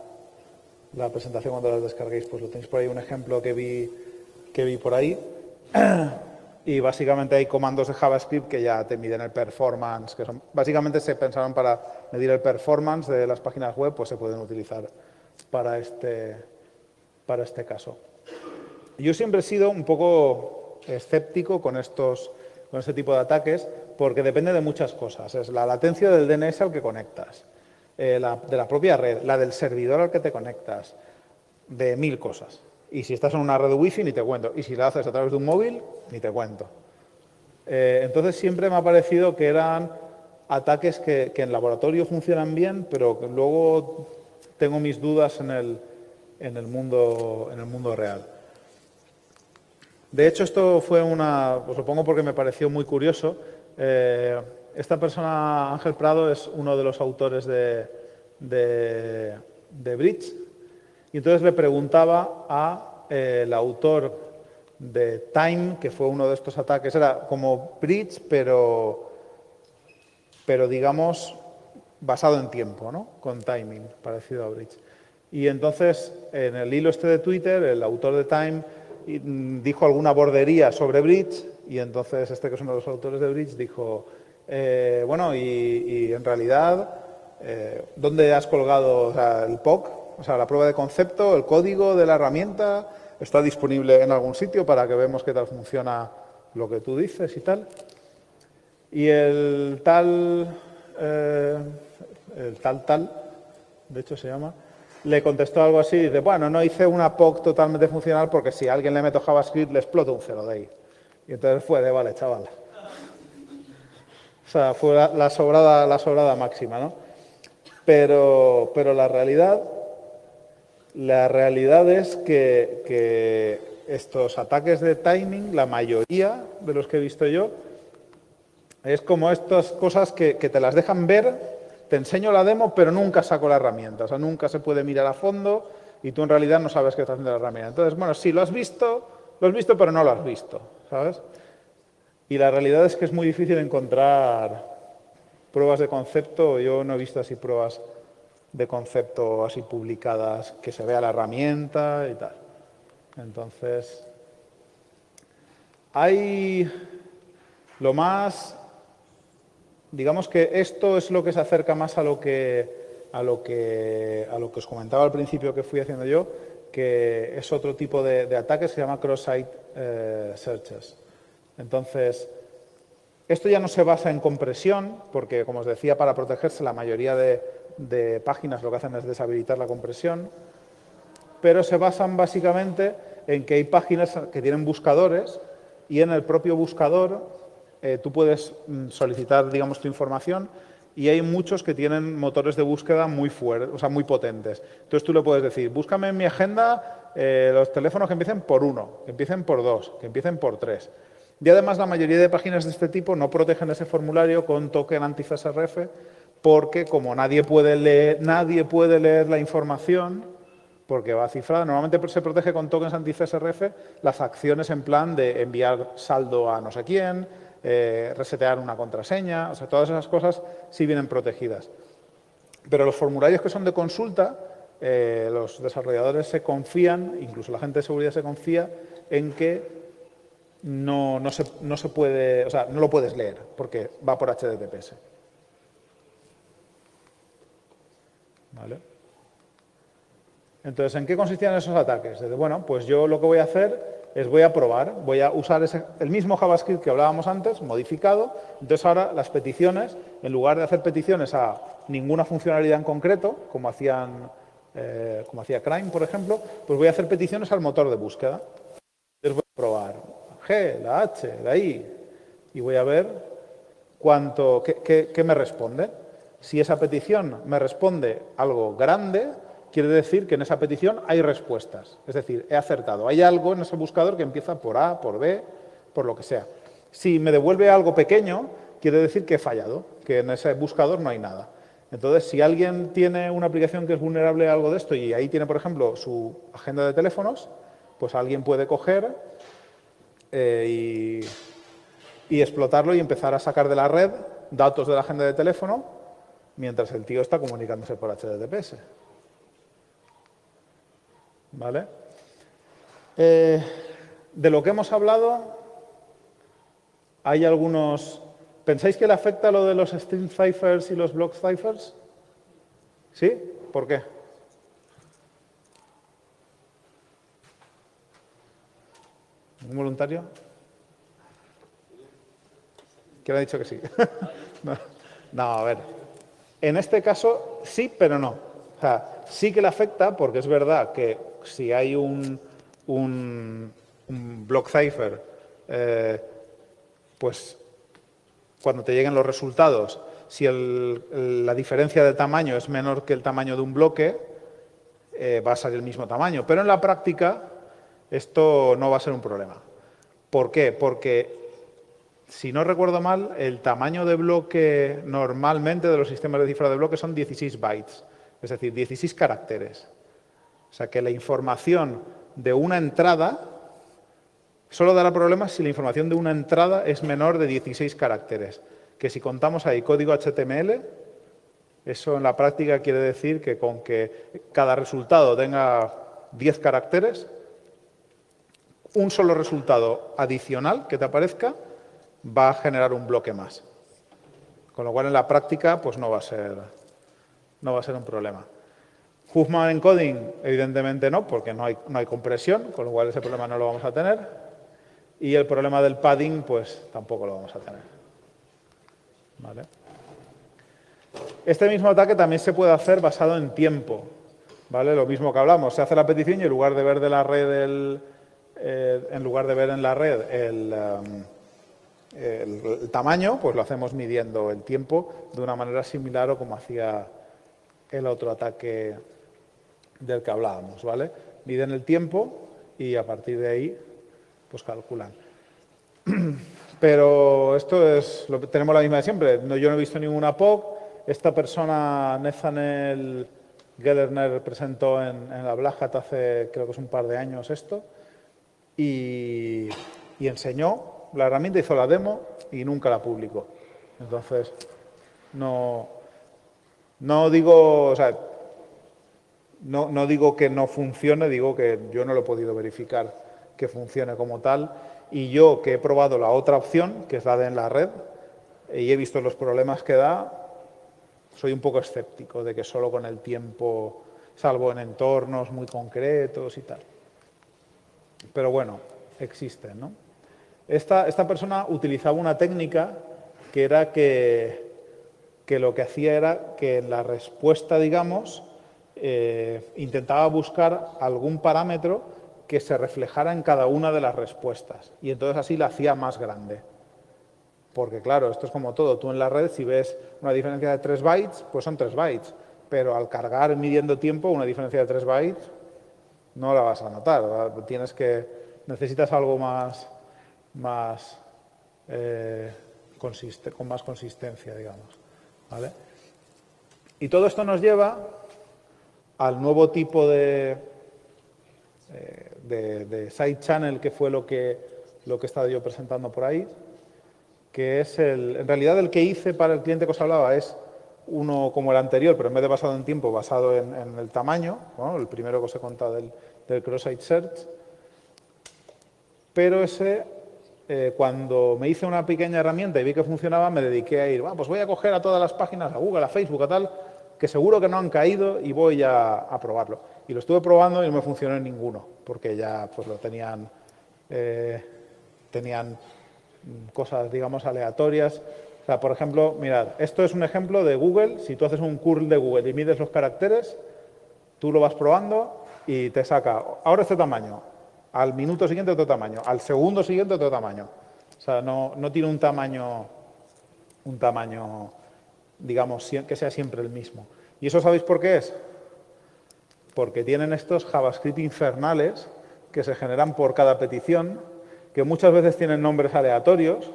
presentación, cuando la descarguéis, pues lo tenéis por ahí un ejemplo que vi por ahí. Y básicamente hay comandos de JavaScript que ya te miden el performance, que son básicamente se pensaron para medir el performance de las páginas web, pues se pueden utilizar para este caso. Yo siempre he sido un poco escéptico con este tipo de ataques, porque depende de muchas cosas. Es la latencia del DNS al que conectas, de la propia red, la del servidor al que te conectas, de 1000 cosas. Y si estás en una red Wi-Fi, ni te cuento. Y si la haces a través de un móvil, ni te cuento. Entonces siempre me ha parecido que eran ataques que en laboratorio funcionan bien, pero que luego tengo mis dudas en el mundo real. De hecho, esto fue os lo pongo porque me pareció muy curioso. Esta persona, Ángel Prado, es uno de los autores de Bridge. Y entonces le preguntaba al autor de Time, que fue uno de estos ataques, era como Bridge, pero digamos, basado en tiempo, ¿no? Con timing, parecido a Bridge. Y entonces, en el hilo este de Twitter, el autor de Time dijo alguna bordería sobre Bridge, y entonces que es uno de los autores de Bridge, dijo, bueno, y en realidad, ¿dónde has colgado el POC? O sea, la prueba de concepto, el código de la herramienta, está disponible en algún sitio para que veamos qué tal funciona lo que tú dices y tal. Y el tal, de hecho se llama, le contestó algo así, dice, bueno, no hice una POC totalmente funcional porque si a alguien le meto JavaScript le exploto un 0 de ahí. Y entonces fue de, vale, chaval. O sea, fue la sobrada máxima, ¿no? Pero la realidad es que estos ataques de timing, la mayoría de los que he visto yo, es como estas cosas que te las dejan ver, te enseño la demo, pero nunca saco la herramienta. O sea, nunca se puede mirar a fondo y tú en realidad no sabes qué está haciendo la herramienta. Entonces, bueno, sí, lo has visto, pero no lo has visto, ¿sabes? Y la realidad es que es muy difícil encontrar pruebas de concepto. Yo no he visto así pruebas de concepto así publicadas, que se vea la herramienta y tal. Entonces, hay lo más, digamos que esto es lo que se acerca más a lo que os comentaba al principio que fui haciendo yo, que es otro tipo de ataque, se llama cross-site searches. Entonces, esto ya no se basa en compresión, porque, como os decía, para protegerse la mayoría de páginas lo que hacen es deshabilitar la compresión, pero se basan básicamente en que hay páginas que tienen buscadores y en el propio buscador tú puedes solicitar, digamos, tu información y hay muchos que tienen motores de búsqueda muy fuertes, o sea, muy potentes. Entonces tú le puedes decir, búscame en mi agenda los teléfonos que empiecen por 1, que empiecen por 2, que empiecen por 3. Y además la mayoría de páginas de este tipo no protegen ese formulario con token anti-FSRF porque como nadie puede leer la información porque va cifrada, normalmente se protege con tokens anti-FSRF las acciones en plan de enviar saldo a no sé quién, resetear una contraseña, o sea, todas esas cosas sí vienen protegidas. Pero los formularios que son de consulta, los desarrolladores se confían, incluso la gente de seguridad se confía en que no se puede, o sea, no lo puedes leer porque va por HTTPS. ¿Vale? Entonces, ¿en qué consistían esos ataques? Bueno, pues yo lo que voy a hacer es voy a probar, voy a usar el mismo JavaScript que hablábamos antes, modificado. Entonces, ahora las peticiones, en lugar de hacer peticiones a ninguna funcionalidad en concreto, como hacía Crime, por ejemplo, pues voy a hacer peticiones al motor de búsqueda. Entonces voy a probar G, la H, la I, y voy a ver qué me responde. Si esa petición me responde algo grande, quiere decir que en esa petición hay respuestas. Es decir, he acertado. Hay algo en ese buscador que empieza por A, por B, por lo que sea. Si me devuelve algo pequeño, quiere decir que he fallado, que en ese buscador no hay nada. Entonces, si alguien tiene una aplicación que es vulnerable a algo de esto y ahí tiene, por ejemplo, su agenda de teléfonos, pues alguien puede coger y explotarlo y empezar a sacar de la red datos de la agenda de teléfono mientras el tío está comunicándose por HTTPS. ¿Vale? De lo que hemos hablado, hay algunos... ¿Pensáis que le afecta lo de los string ciphers y los block ciphers? ¿Sí? ¿Por qué? ¿Un voluntario? ¿Quién ha dicho que sí? No, a ver. En este caso, sí, pero no. O sea, sí que le afecta porque es verdad que si hay un block cipher, pues cuando te lleguen los resultados, si la diferencia de tamaño es menor que el tamaño de un bloque, va a salir el mismo tamaño. Pero en la práctica esto no va a ser un problema. ¿Por qué? Porque, si no recuerdo mal, el tamaño de bloque normalmente de los sistemas de cifrado de bloques son 16 bytes, es decir, 16 caracteres. O sea que la información de una entrada solo dará problemas si la información de una entrada es menor de 16 caracteres. Que si contamos ahí código HTML, eso en la práctica quiere decir que con que cada resultado tenga 10 caracteres, un solo resultado adicional que te aparezca va a generar un bloque más. Con lo cual, en la práctica, pues no va a ser un problema. Huffman encoding, evidentemente no, porque no hay compresión, con lo cual ese problema no lo vamos a tener. Y el problema del padding, pues tampoco lo vamos a tener. ¿Vale? Este mismo ataque también se puede hacer basado en tiempo. ¿Vale? Lo mismo que hablamos, se hace la petición y en lugar de ver de la red en la red el tamaño, pues lo hacemos midiendo el tiempo de una manera similar o como hacía el otro ataque del que hablábamos, ¿vale? Miden el tiempo y a partir de ahí pues calculan. Pero esto tenemos la misma de siempre. Yo no he visto ninguna POC. Esta persona, Nathaniel Gellerner, presentó en la Black Hat hace, creo que es un par de años esto, y enseñó la herramienta hizo la demo y nunca la publicó. Entonces, no digo, o sea, no digo que no funcione, digo que yo no lo he podido verificar que funcione como tal. Y yo, que he probado la otra opción, que es la de en la red, y he visto los problemas que da, soy un poco escéptico de que solo con el tiempo, salvo en entornos muy concretos y tal. Pero bueno, existen, ¿no? Esta persona utilizaba una técnica que era que lo que hacía era que en la respuesta, digamos, intentaba buscar algún parámetro que se reflejara en cada una de las respuestas. Y entonces así la hacía más grande. Porque claro, esto es como todo. Tú en la red, si ves una diferencia de 3 bytes, pues son 3 bytes. Pero al cargar midiendo tiempo, una diferencia de 3 bytes no la vas a notar. Necesitas algo con más consistencia, digamos. ¿Vale? Y todo esto nos lleva al nuevo tipo de side channel, que fue lo que he estado yo presentando por ahí, que es en realidad el que hice para el cliente que os hablaba es uno como el anterior, pero en vez de basado en tiempo, basado en el tamaño, ¿no? El primero que os he contado del cross-site search. Pero ese, cuando me hice una pequeña herramienta y vi que funcionaba, me dediqué a ir, pues voy a coger a todas las páginas, a Google, a Facebook, a tal, que seguro que no han caído y voy a probarlo. Y lo estuve probando y no me funcionó en ninguno, porque ya pues lo tenían cosas, digamos, aleatorias. O sea, por ejemplo, mirad, esto es un ejemplo de Google. Si tú haces un curl de Google y mides los caracteres, tú lo vas probando y te saca, ahora este tamaño, al minuto siguiente otro tamaño, al segundo siguiente otro tamaño. O sea, no tiene un tamaño, digamos, que sea siempre el mismo. ¿Y eso sabéis por qué es? Porque tienen estos JavaScript infernales que se generan por cada petición, que muchas veces tienen nombres aleatorios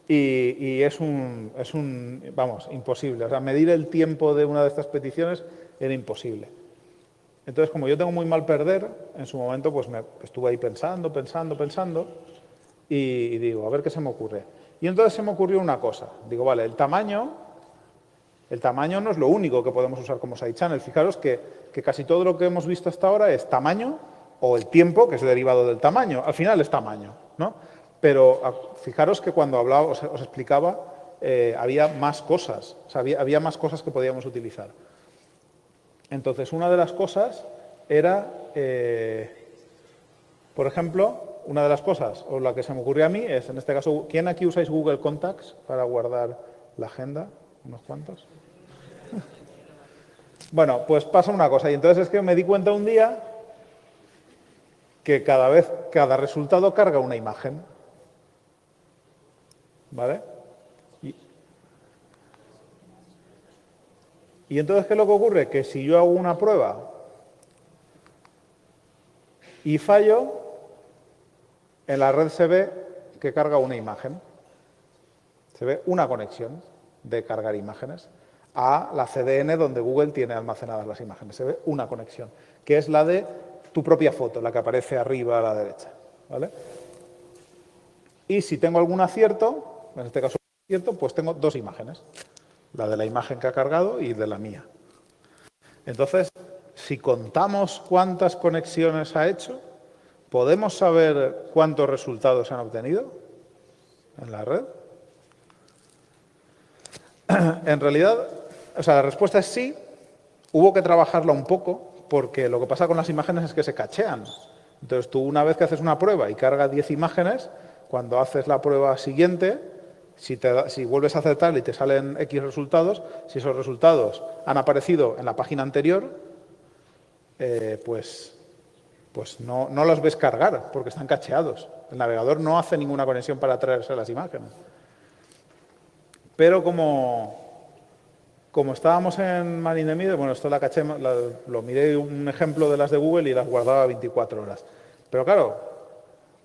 y es imposible. O sea, medir el tiempo de una de estas peticiones era imposible. Entonces, como yo tengo muy mal perder, en su momento pues me estuve ahí pensando y digo, a ver qué se me ocurre. Y entonces se me ocurrió una cosa. Digo, vale, el tamaño no es lo único que podemos usar como side channel. Fijaros que casi todo lo que hemos visto hasta ahora es tamaño o el tiempo, que es derivado del tamaño. Al final es tamaño, ¿no? Pero fijaros que cuando hablaba, os explicaba, había más cosas. O sea, había más cosas que podíamos utilizar. Entonces, una de las cosas era, por ejemplo, una de las cosas, o la que se me ocurrió a mí, es, en este caso, ¿quién aquí usáis Google Contacts para guardar la agenda? ¿Unos cuantos? Bueno, pues pasa una cosa. Y entonces es que me di cuenta un día que cada resultado carga una imagen. ¿Vale? Y entonces, ¿qué es lo que ocurre? Que si yo hago una prueba y fallo, en la red se ve que carga una imagen. Se ve una conexión de cargar imágenes a la CDN donde Google tiene almacenadas las imágenes. Se ve una conexión, que es la de tu propia foto, la que aparece arriba a la derecha. ¿Vale? Y si tengo algún acierto, en este caso acierto, pues tengo dos imágenes. La de la imagen que ha cargado y de la mía. Entonces, si contamos cuántas conexiones ha hecho, ¿podemos saber cuántos resultados han obtenido en la red? En realidad, o sea, la respuesta es sí. Hubo que trabajarla un poco, porque lo que pasa con las imágenes es que se cachean. Entonces, tú una vez que haces una prueba y cargas 10 imágenes, cuando haces la prueba siguiente, si vuelves a acertar y te salen X resultados, si esos resultados han aparecido en la página anterior, pues no los ves cargar, porque están cacheados. El navegador no hace ninguna conexión para traerse las imágenes. Pero como estábamos en Man in the Middle, bueno, esto la caché, lo miré un ejemplo de las de Google y las guardaba 24 horas. Pero claro,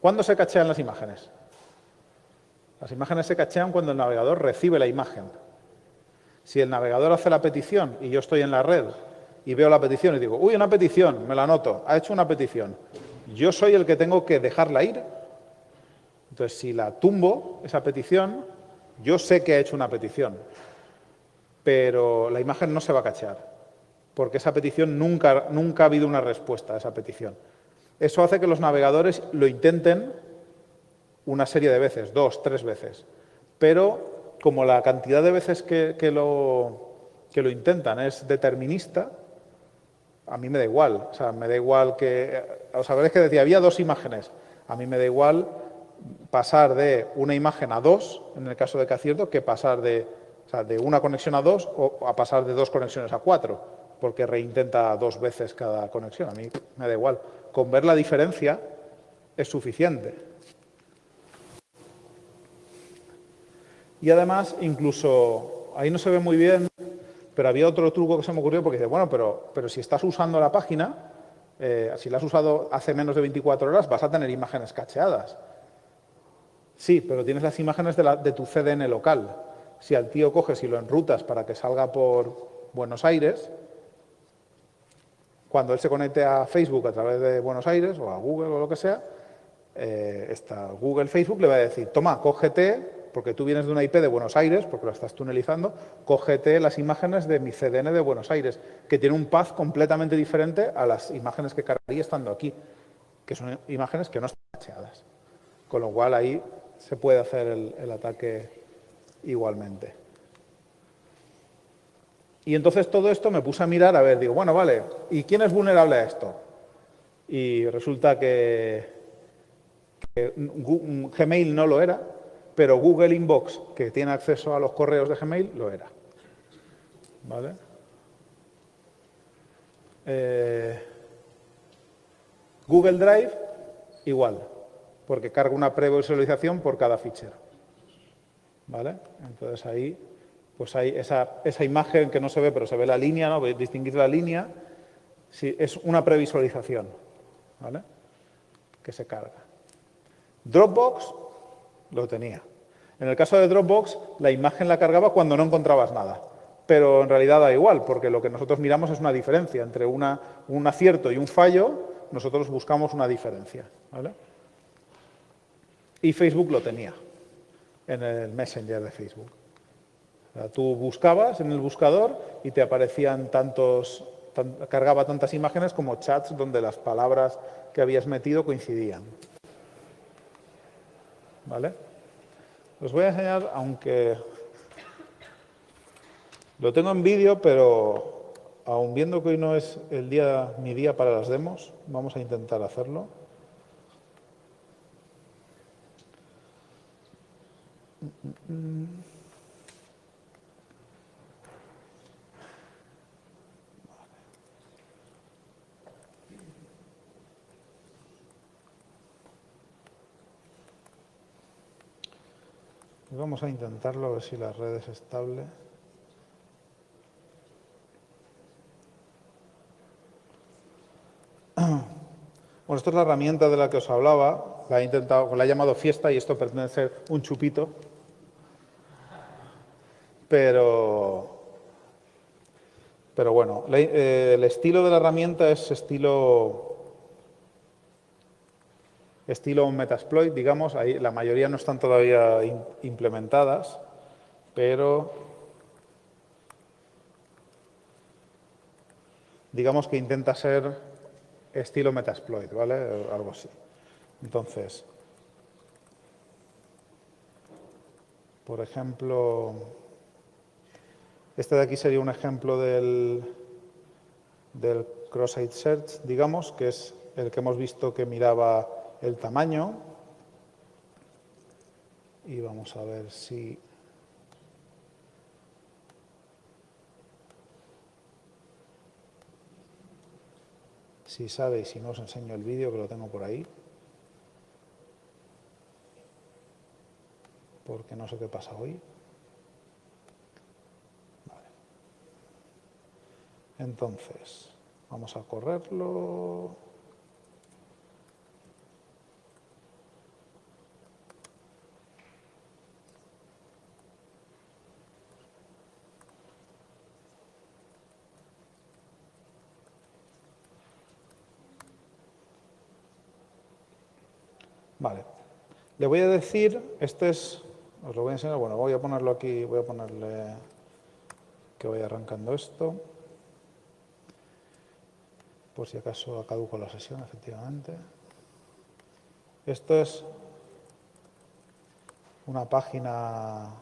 ¿cuándo se cachean las imágenes? Las imágenes se cachean cuando el navegador recibe la imagen. Si el navegador hace la petición y yo estoy en la red y veo la petición y digo, uy, una petición, me la anoto, ha hecho una petición. Yo soy el que tengo que dejarla ir. Entonces, si la tumbo, esa petición, yo sé que ha hecho una petición, pero la imagen no se va a cachear, porque esa petición nunca ha habido una respuesta a esa petición. Eso hace que los navegadores lo intenten una serie de veces, 2, 3 veces, pero como la cantidad de veces que lo intentan es determinista, a mí me da igual. O sea, me da igual que... Os acordáis que decía, había 2 imágenes. A mí me da igual pasar de una imagen a 2, en el caso de que acierto, que pasar de una conexión a 2 o a pasar de 2 conexiones a 4, porque reintenta 2 veces cada conexión. A mí me da igual. Con ver la diferencia es suficiente. Y además, incluso, ahí no se ve muy bien, pero había otro truco que se me ocurrió, porque dice, bueno, pero si estás usando la página, si la has usado hace menos de 24 horas, vas a tener imágenes cacheadas. Sí, pero tienes las imágenes de tu CDN local. Si al tío coges y lo enrutas para que salga por Buenos Aires, cuando él se conecte a Facebook a través de Buenos Aires o a Google o lo que sea, Google, Facebook le va a decir, toma, cógete, porque tú vienes de una IP de Buenos Aires, porque lo estás tunelizando, cógete las imágenes de mi CDN de Buenos Aires, que tiene un path completamente diferente a las imágenes que cargaría estando aquí, que son imágenes que no están cacheadas. Con lo cual ahí se puede hacer el ataque igualmente. Y entonces todo esto me puse a mirar, a ver, digo, bueno, vale, ¿y quién es vulnerable a esto? Y resulta que Gmail no lo era, pero Google Inbox, que tiene acceso a los correos de Gmail, lo era. ¿Vale? Google Drive, igual, porque carga una previsualización por cada fichero. ¿Vale? Entonces ahí, pues hay esa imagen que no se ve, pero se ve la línea, ¿no? Podéis distinguir la línea. Sí, es una previsualización, ¿vale? Que se carga. Dropbox lo tenía. En el caso de Dropbox, la imagen la cargaba cuando no encontrabas nada. Pero en realidad da igual, porque lo que nosotros miramos es una diferencia. Entre un acierto y un fallo, nosotros buscamos una diferencia, ¿vale? Y Facebook lo tenía en el Messenger de Facebook. O sea, tú buscabas en el buscador y te aparecían cargaba tantas imágenes como chats donde las palabras que habías metido coincidían. ¿Vale? Os voy a enseñar, aunque lo tengo en vídeo, pero aun viendo que hoy no es mi día para las demos, vamos a intentar hacerlo. Vamos a intentarlo, a ver si la red es estable. Bueno, esto es la herramienta de la que os hablaba. La he llamado fiesta y esto pretende ser un chupito. Pero bueno, el estilo de la herramienta es estilo Metasploit, digamos. Ahí la mayoría no están todavía implementadas, pero digamos que intenta ser estilo Metasploit, ¿vale? Algo así. Entonces, por ejemplo, este de aquí sería un ejemplo del cross-site search, digamos, que es el que hemos visto que miraba el tamaño. Y vamos a ver si... Si sabe y si no os enseño el vídeo, que lo tengo por ahí. Porque no sé qué pasa hoy. Vale. Entonces, vamos a correrlo. Vale. Le voy a decir, os lo voy a enseñar, bueno, voy a ponerlo aquí, voy a ponerle que vaya arrancando esto, por si acaso caduco la sesión, efectivamente. Esto es una página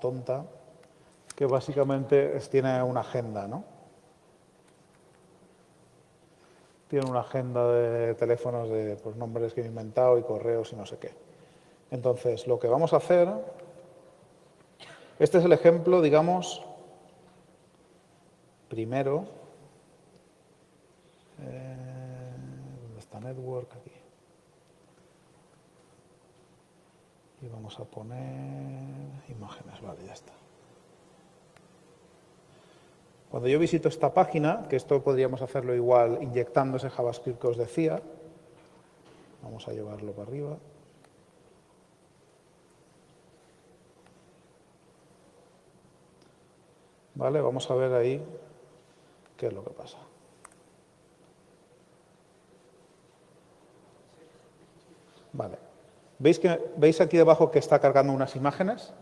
tonta que básicamente tiene una agenda, ¿no? Tiene una agenda de teléfonos de pues, nombres que he inventado y correos y no sé qué. Entonces, lo que vamos a hacer, este es el ejemplo, digamos, primero, ¿dónde está Network? Aquí. Y vamos a poner imágenes, vale, ya está. Cuando yo visito esta página, que esto podríamos hacerlo igual inyectando ese JavaScript que os decía, vamos a llevarlo para arriba. Vale, vamos a ver ahí qué es lo que pasa. Vale. ¿Veis aquí debajo que está cargando unas imágenes?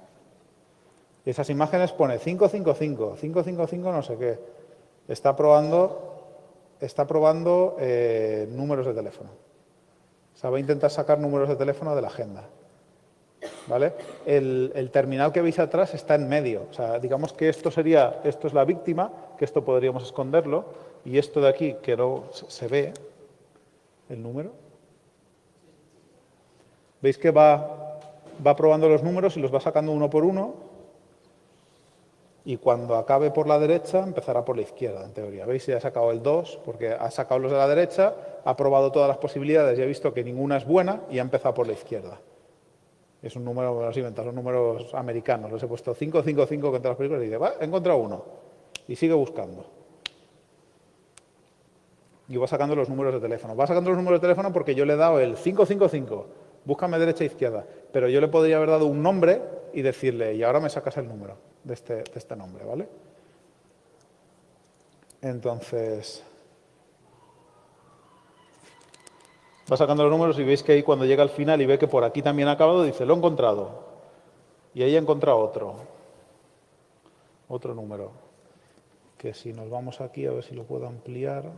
Y esas imágenes pone 555, 555 no sé qué. Está probando números de teléfono. O sea, va a intentar sacar números de teléfono de la agenda. ¿Vale? El terminal que veis atrás está en medio. O sea, digamos que esto es la víctima, que esto podríamos esconderlo, y esto de aquí, que no se ve, el número. ¿Veis que va probando los números y los va sacando uno por uno? Y cuando acabe por la derecha, empezará por la izquierda, en teoría. ¿Veis? Ya ha sacado el 2, porque ha sacado los de la derecha, ha probado todas las posibilidades y ha visto que ninguna es buena y ha empezado por la izquierda. Es un número, me los he inventado, son números americanos. Les he puesto 555 contra las películas y dice, va, he encontrado uno. Y sigue buscando. Y va sacando los números de teléfono. Va sacando los números de teléfono porque yo le he dado el 555. Búscame derecha e izquierda. Pero yo le podría haber dado un nombre y decirle, y ahora me sacas el número de este nombre, ¿vale? Entonces, va sacando los números y veis que ahí cuando llega al final y ve que por aquí también ha acabado, dice, lo he encontrado. Y ahí ha encontrado otro número. Que si nos vamos aquí, a ver si lo puedo ampliar. A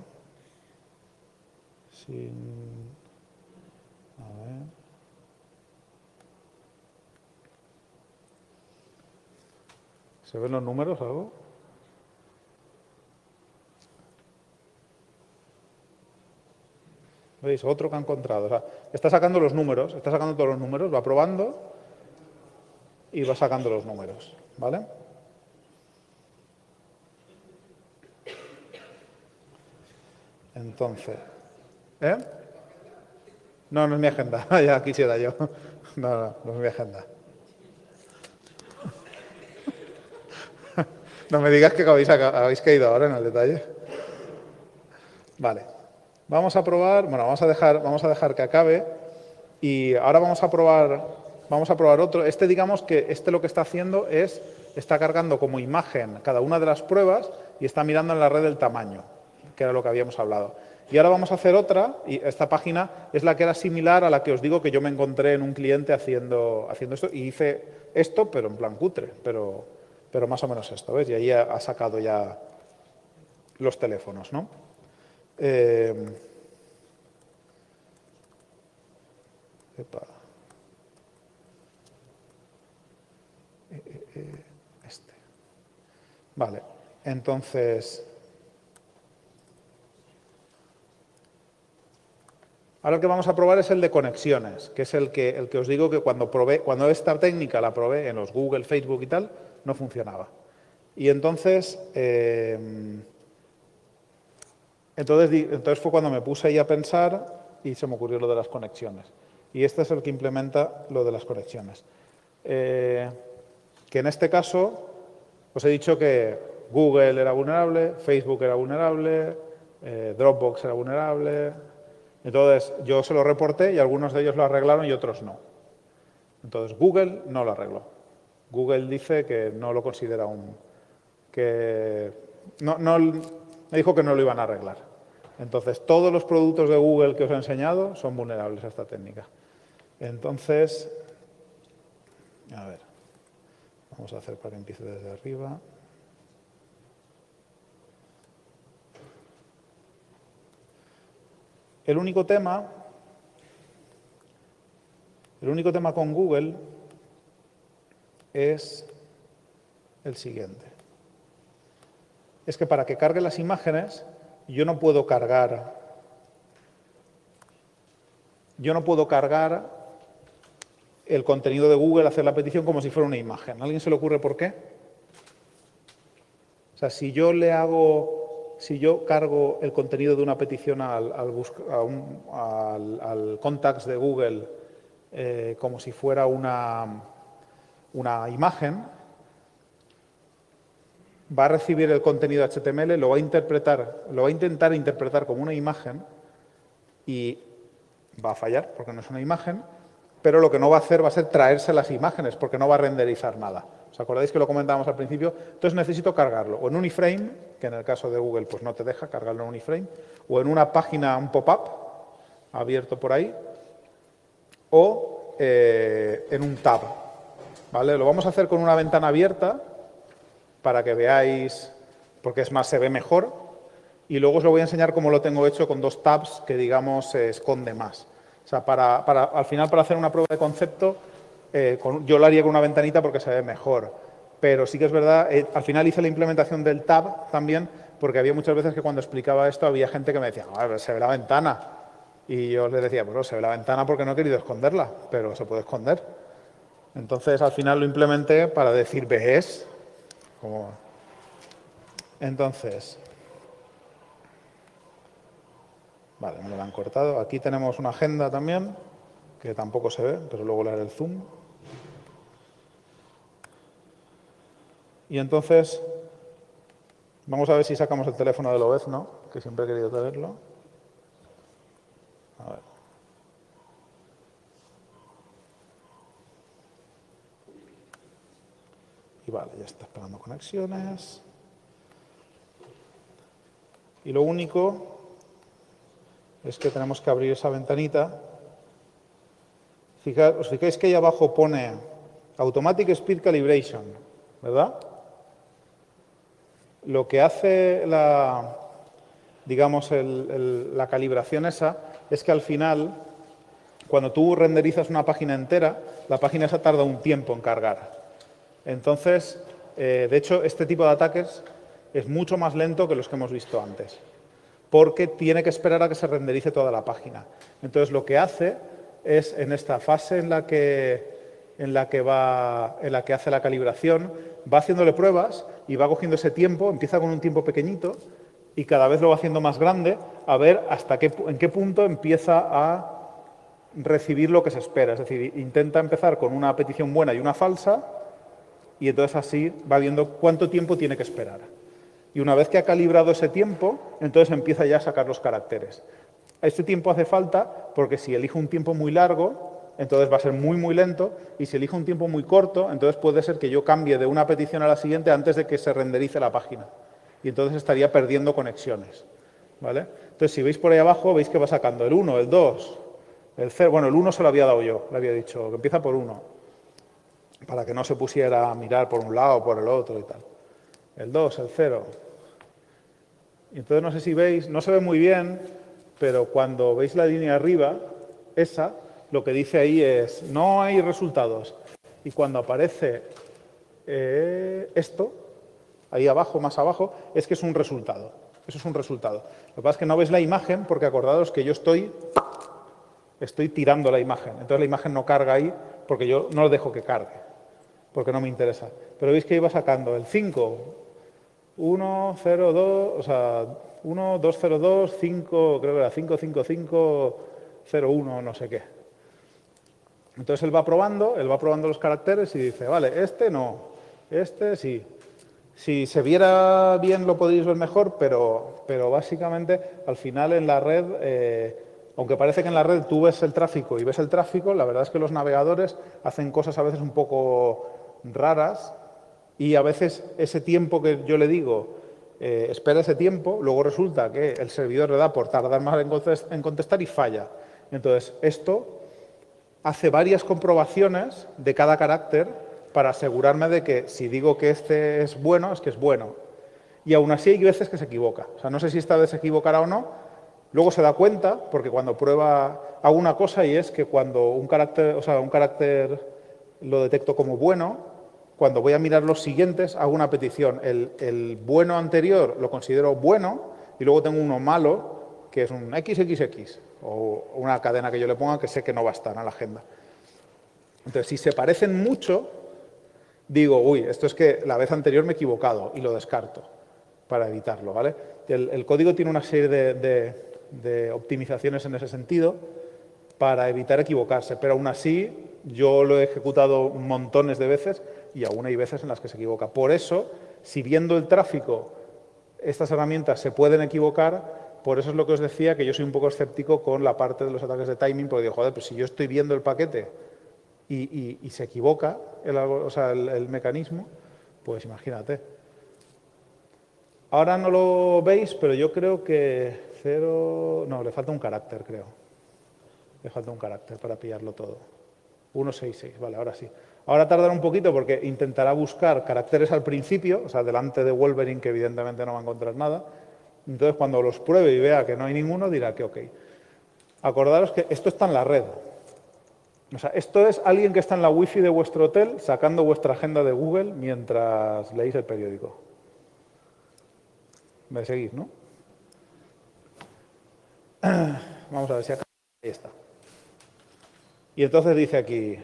ver. ¿Se ven los números algo? ¿Veis? Otro que ha encontrado. O sea, está sacando los números, está sacando todos los números, va probando y va sacando los números. ¿Vale? Entonces, ¿eh? No, no es mi agenda. Ya quisiera yo. No es mi agenda. No me digas que habéis caído ahora en el detalle. Vale. Vamos a probar, bueno, vamos a dejar que acabe y ahora vamos a probar otro. Digamos que lo que está haciendo está cargando como imagen cada una de las pruebas y está mirando en la red el tamaño, que era lo que habíamos hablado. Y ahora vamos a hacer otra, y esta página es la que era similar a la que os digo que yo me encontré en un cliente haciendo esto, y hice esto, pero en plan cutre, pero más o menos esto, ¿ves? Y ahí ha sacado ya los teléfonos, ¿no? Vale, entonces, ahora el que vamos a probar es el de conexiones, que es el que os digo que cuando esta técnica la probé en los Google, Facebook y tal, no funcionaba. Y entonces fue cuando me puse ahí a pensar y se me ocurrió lo de las conexiones. Y este es el que implementa lo de las conexiones. Que en este caso os he dicho que Google era vulnerable, Facebook era vulnerable, Dropbox era vulnerable. Entonces yo se lo reporté y algunos de ellos lo arreglaron y otros no. Entonces Google no lo arregló. Google dice que no lo considera que me dijo que no lo iban a arreglar. Entonces, todos los productos de Google que os he enseñado son vulnerables a esta técnica. Entonces, a ver, vamos a hacer para que empiece desde arriba. El único tema con Google es el siguiente. Es que para que cargue las imágenes, yo no puedo cargar el contenido de Google, hacer la petición como si fuera una imagen. ¿A alguien se le ocurre por qué? O sea, si yo cargo el contenido de una petición al contacts de Google como si fuera una imagen, va a recibir el contenido HTML, lo va a intentar interpretar como una imagen y va a fallar porque no es una imagen, pero lo que no va a hacer va a ser traerse las imágenes porque no va a renderizar nada. ¿Os acordáis que lo comentábamos al principio? Entonces necesito cargarlo o en un iframe, que en el caso de Google pues no te deja cargarlo en un iframe, o en una página, un pop-up abierto por ahí, o en un tab. ¿Vale? Lo vamos a hacer con una ventana abierta para que veáis, porque es más, se ve mejor, y luego os lo voy a enseñar cómo lo tengo hecho con dos tabs que, digamos, se esconde más. O sea, al final, para hacer una prueba de concepto, yo lo haría con una ventanita porque se ve mejor. Pero sí que es verdad, al final hice la implementación del tab también, porque había muchas veces que cuando explicaba esto había gente que me decía, no, se ve la ventana. Y yo les decía, bueno, se ve la ventana porque no he querido esconderla, pero se puede esconder. Entonces, al final lo implementé para decir, ¿ves? Entonces, vale, me lo han cortado. Aquí tenemos una agenda también, que tampoco se ve, pero luego le haré el zoom. Y entonces, vamos a ver si sacamos el teléfono de Lobezno, que siempre he querido tenerlo. A ver. Y vale, ya está esperando conexiones. Y lo único es que tenemos que abrir esa ventanita. Os fijáis que ahí abajo pone Automatic Speed Calibration, ¿verdad? Lo que hace la calibración esa es que al final, cuando tú renderizas una página entera, la página esa tarda un tiempo en cargar. Entonces, de hecho, este tipo de ataques es mucho más lento que los que hemos visto antes, porque tiene que esperar a que se renderice toda la página. Entonces, lo que hace es, en esta fase en la que hace la calibración, va haciéndole pruebas y va cogiendo ese tiempo, empieza con un tiempo pequeñito y cada vez lo va haciendo más grande, a ver en qué punto empieza a recibir lo que se espera. Es decir, intenta empezar con una petición buena y una falsa, y entonces así va viendo cuánto tiempo tiene que esperar. Y una vez que ha calibrado ese tiempo, entonces empieza ya a sacar los caracteres. Este tiempo hace falta porque si elijo un tiempo muy largo, entonces va a ser muy, muy lento, y si elijo un tiempo muy corto, entonces puede ser que yo cambie de una petición a la siguiente antes de que se renderice la página. Y entonces estaría perdiendo conexiones. ¿Vale? Entonces, si veis por ahí abajo, veis que va sacando el 1, el 2, el 0. Bueno, el 1 se lo había dado yo, le había dicho que empieza por 1. Para que no se pusiera a mirar por un lado o por el otro y tal. El 2, el 0. Y entonces no sé si veis, no se ve muy bien, pero cuando veis la línea arriba, esa, lo que dice ahí es, no hay resultados. Y cuando aparece esto, ahí abajo, más abajo, es que es un resultado. Eso es un resultado. Lo que pasa es que no veis la imagen porque acordaos que yo estoy tirando la imagen. Entonces la imagen no carga ahí porque yo no lo dejo que cargue, porque no me interesa. Pero veis que iba sacando el 5, 1, 0, 2, o sea, 1, 2, 0, 2, 5, creo que era 5, 5, 5, 0, 1, no sé qué. Entonces él va probando los caracteres y dice, vale, este no, este sí. Si se viera bien lo podéis ver mejor, pero básicamente al final en la red, aunque parece que en la red tú ves el tráfico y ves el tráfico, la verdad es que los navegadores hacen cosas a veces un poco raras y a veces ese tiempo que yo le digo espera ese tiempo, luego resulta que el servidor le da por tardar más en contestar y falla. Entonces, esto hace varias comprobaciones de cada carácter para asegurarme de que si digo que este es bueno, es que es bueno. Y aún así hay veces que se equivoca. O sea, no sé si esta vez se equivocará o no. Luego se da cuenta, porque cuando prueba hago una cosa y es que cuando un carácter lo detecto como bueno, cuando voy a mirar los siguientes hago una petición. El bueno anterior lo considero bueno y luego tengo uno malo, que es un XXX, o una cadena que yo le ponga que sé que no va a estar en la agenda. Entonces, si se parecen mucho, digo, uy, esto es que la vez anterior me he equivocado y lo descarto para evitarlo, ¿vale? El código tiene una serie de optimizaciones en ese sentido para evitar equivocarse, pero aún así yo lo he ejecutado montones de veces y aún hay veces en las que se equivoca. Por eso, si viendo el tráfico estas herramientas se pueden equivocar, por eso es lo que os decía, que yo soy un poco escéptico con la parte de los ataques de timing, porque digo, joder, pues si yo estoy viendo el paquete y se equivoca el mecanismo, pues imagínate. Ahora no lo veis, pero yo creo que 0... No, le falta un carácter, creo. Le falta un carácter para pillarlo todo. 166, vale, ahora sí. Ahora tardará un poquito porque intentará buscar caracteres al principio, o sea, delante de Wolverine, que evidentemente no va a encontrar nada. Entonces, cuando los pruebe y vea que no hay ninguno, dirá que ok. Acordaros que esto está en la red. O sea, esto es alguien que está en la wifi de vuestro hotel sacando vuestra agenda de Google mientras leéis el periódico. ¿Me seguís, no? Vamos a ver si acá. Ahí está. Y entonces dice aquí...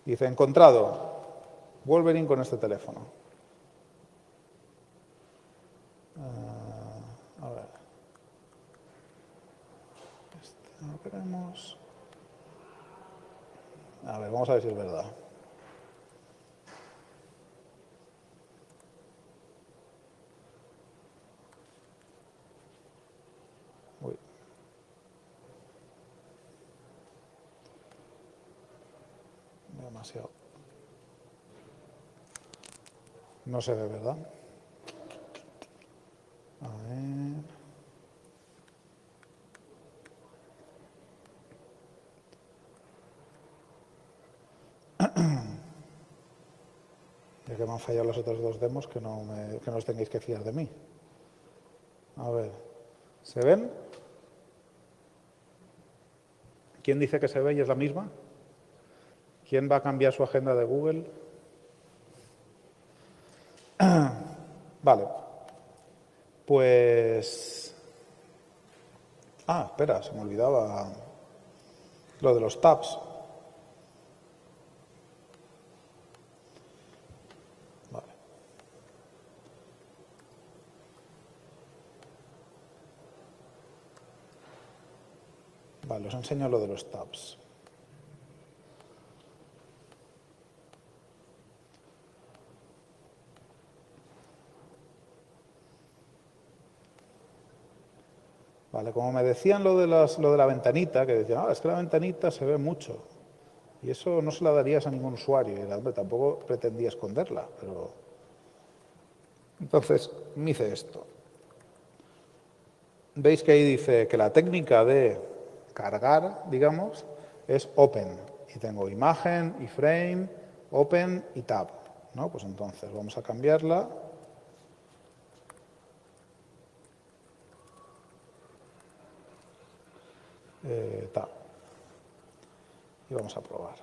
Dice, encontrado Wolverine con este teléfono. A ver. Este no queremos. A ver, vamos a ver si es verdad. Uy. Demasiado. No se ve, ¿verdad? A ver. Ya que me han fallado las otras dos demos, que no os tengáis que fiar de mí. A ver, ¿se ven? ¿Quién dice que se ve y es la misma? ¿Quién va a cambiar su agenda de Google? Vale. Pues... Ah, espera, se me olvidaba lo de los tabs. Vale. Vale, os enseño lo de los tabs. Vale, como me decían lo de la ventanita, que decían, es que la ventanita se ve mucho. Y eso no se la darías a ningún usuario. Y hombre, tampoco pretendía esconderla, pero... Entonces, me hice esto. Veis que ahí dice que la técnica de cargar, digamos, es open. Y tengo imagen, iframe, open y tab, ¿no? Pues entonces vamos a cambiarla. Tab. Y vamos a probar.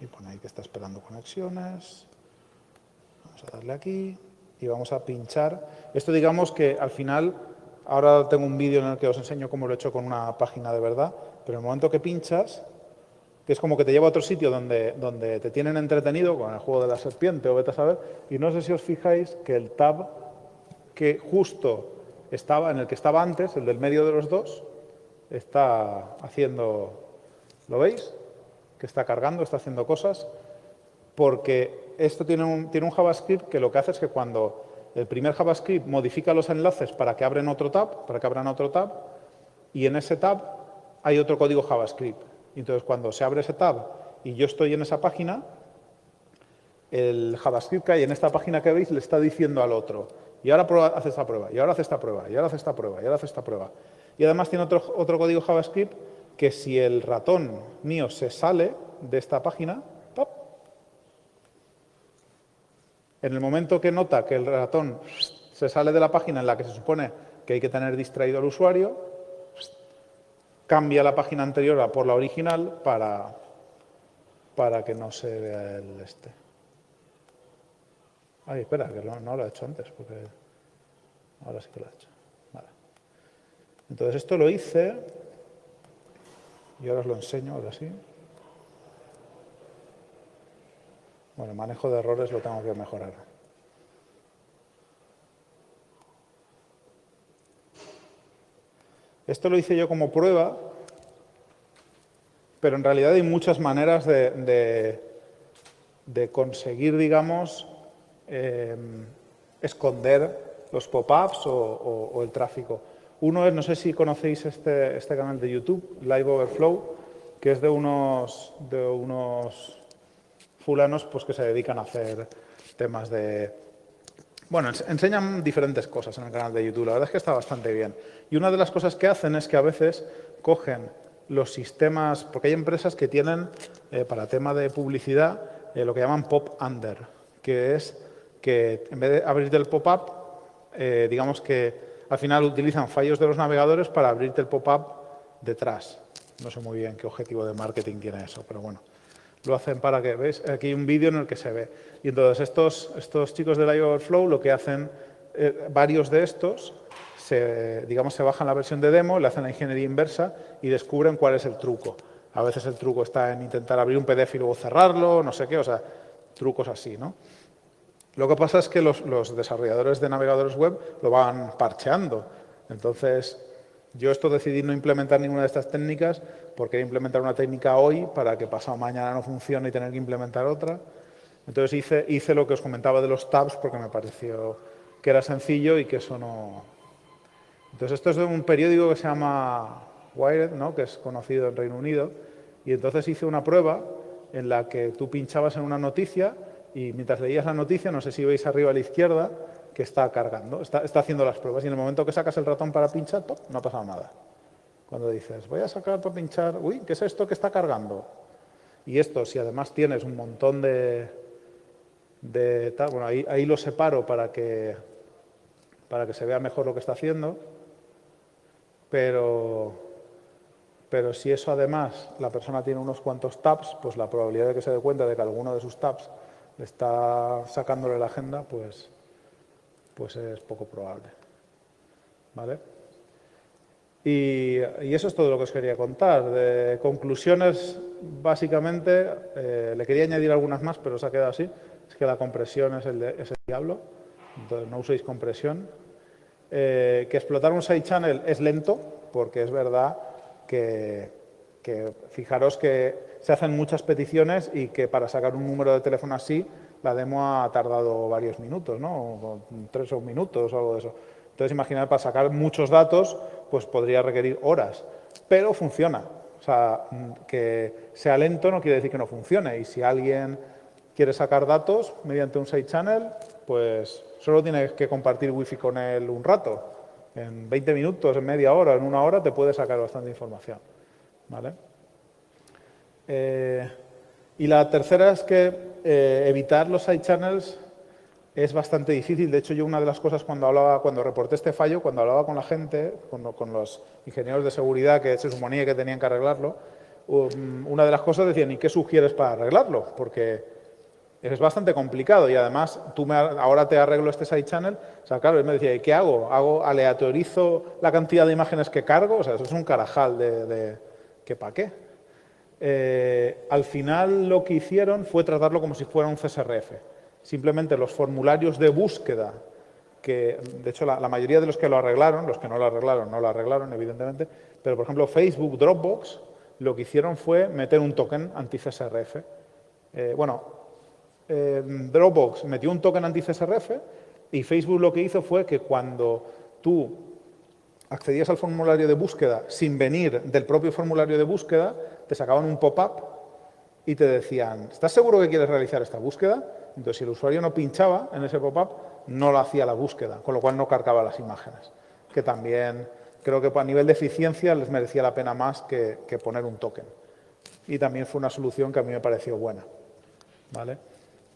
Y pone ahí que está esperando conexiones. Vamos a darle aquí y vamos a pinchar. Esto digamos que al final, ahora tengo un vídeo en el que os enseño cómo lo he hecho con una página de verdad, pero en el momento que pinchas, que es como que te lleva a otro sitio donde te tienen entretenido con el juego de la serpiente o vete a saber, y no sé si os fijáis que el tab que justo estaba, en el que estaba antes, el del medio de los dos, está haciendo, ¿lo veis? Que está cargando, está haciendo cosas, porque esto tiene un JavaScript que lo que hace es que cuando el primer JavaScript modifica los enlaces para que abran otro tab, y en ese tab hay otro código JavaScript. Y entonces, cuando se abre ese tab y yo estoy en esa página, el JavaScript que hay en esta página que veis le está diciendo al otro, y ahora hace esta prueba, y ahora hace esta prueba, y ahora hace esta prueba, y ahora hace esta prueba. Y además tiene otro código JavaScript que si el ratón mío se sale de esta página, ¡pop!, en el momento que nota que el ratón se sale de la página en la que se supone que hay que tener distraído al usuario, cambia la página anterior por la original para que no se vea el este. Ay, espera, que no lo he hecho antes, porque ahora sí que lo he hecho. Vale. Entonces, esto lo hice, y ahora os lo enseño, ahora sí. Bueno, el manejo de errores lo tengo que mejorar. Esto lo hice yo como prueba, pero en realidad hay muchas maneras de conseguir, digamos, esconder los pop-ups o el tráfico. Uno es, no sé si conocéis este canal de YouTube, Live Overflow, que es de unos fulanos pues, que se dedican a hacer temas de... Bueno, enseñan diferentes cosas en el canal de YouTube. La verdad es que está bastante bien. Y una de las cosas que hacen es que a veces cogen los sistemas... Porque hay empresas que tienen, para tema de publicidad, lo que llaman pop-under, que es que en vez de abrirte el pop-up, digamos que al final utilizan fallos de los navegadores para abrirte el pop-up detrás. No sé muy bien qué objetivo de marketing tiene eso, pero bueno. Lo hacen para que, ¿veis? Aquí hay un vídeo en el que se ve. Y entonces estos chicos de Live Overflow lo que hacen, varios de estos, digamos, se bajan la versión de demo, le hacen la ingeniería inversa y descubren cuál es el truco. A veces el truco está en intentar abrir un PDF y luego cerrarlo, no sé qué, o sea, trucos así, ¿no? Lo que pasa es que los desarrolladores de navegadores web lo van parcheando. Entonces, yo decidí no implementar ninguna de estas técnicas porque quería implementar una técnica hoy para que pasado mañana no funcione y tener que implementar otra. Entonces hice lo que os comentaba de los tabs porque me pareció que era sencillo y que eso no... Entonces esto es de un periódico que se llama Wired, ¿no?, que es conocido en Reino Unido, y entonces hice una prueba en la que tú pinchabas en una noticia y mientras leías la noticia, no sé si veis arriba a la izquierda, que está cargando, está haciendo las pruebas y en el momento que sacas el ratón para pinchar, ¡pop!, no ha pasado nada. Cuando dices, voy a sacar para pinchar, uy, ¿qué es esto que está cargando? Y esto, si además tienes un montón de tal, bueno, ahí lo separo para que se vea mejor lo que está haciendo, pero si eso además la persona tiene unos cuantos tabs, pues la probabilidad de que se dé cuenta de que alguno de sus tabs le está sacándole la agenda, pues es poco probable. ¿Vale? Y eso es todo lo que os quería contar. De conclusiones, básicamente, le quería añadir algunas más, pero se ha quedado así. Es que la compresión es el diablo, entonces no uséis compresión. Que explotar un side channel es lento, porque es verdad que fijaros que se hacen muchas peticiones y que para sacar un número de teléfono así, la demo ha tardado varios minutos, ¿no? 3 minutos o algo de eso. Entonces, imaginad, para sacar muchos datos, pues podría requerir horas, pero funciona. O sea, que sea lento no quiere decir que no funcione. Y si alguien quiere sacar datos mediante un side channel, pues solo tienes que compartir wifi con él un rato. En 20 minutos, en media hora, en una hora, te puede sacar bastante información. ¿Vale? Y la tercera es que evitar los side channels es bastante difícil. De hecho, yo una de las cosas cuando reporté este fallo, cuando hablaba con la gente, con los ingenieros de seguridad que se suponía que tenían que arreglarlo, una de las cosas decían, ¿y qué sugieres para arreglarlo? Porque es bastante complicado y además ahora te arreglo este side channel. O sea, claro, él me decía, ¿y qué hago? ¿Aleatorizo la cantidad de imágenes que cargo? O sea, eso es un carajal ¿qué para qué? Al final lo que hicieron fue tratarlo como si fuera un CSRF. Simplemente los formularios de búsqueda, que de hecho la mayoría de los que lo arreglaron, los que no lo arreglaron, evidentemente, pero por ejemplo Facebook, Dropbox, lo que hicieron fue meter un token anti-CSRF. Dropbox metió un token anti-CSRF y Facebook lo que hizo fue que cuando tú accedías al formulario de búsqueda sin venir del propio formulario de búsqueda, te sacaban un pop-up y te decían, ¿estás seguro que quieres realizar esta búsqueda? Entonces, si el usuario no pinchaba en ese pop-up, no lo hacía la búsqueda, con lo cual no cargaba las imágenes. Que también creo que a nivel de eficiencia les merecía la pena más que poner un token. Y también fue una solución que a mí me pareció buena, ¿vale?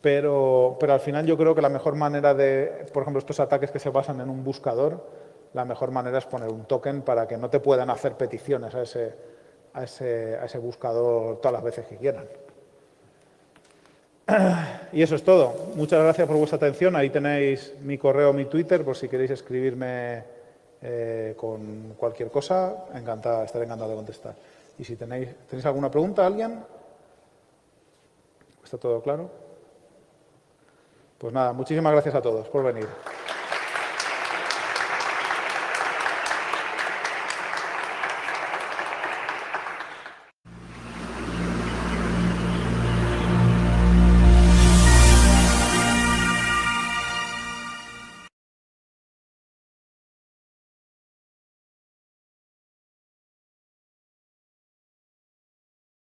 Pero al final yo creo que la mejor manera de, por ejemplo, estos ataques que se basan en un buscador, la mejor manera es poner un token para que no te puedan hacer peticiones a ese buscador todas las veces que quieran. Y eso es todo. Muchas gracias por vuestra atención. Ahí tenéis mi correo, mi Twitter, por si queréis escribirme con cualquier cosa. Estaré encantado de contestar. Y si tenéis alguna pregunta, ¿alguien? ¿Está todo claro? Pues nada, muchísimas gracias a todos por venir.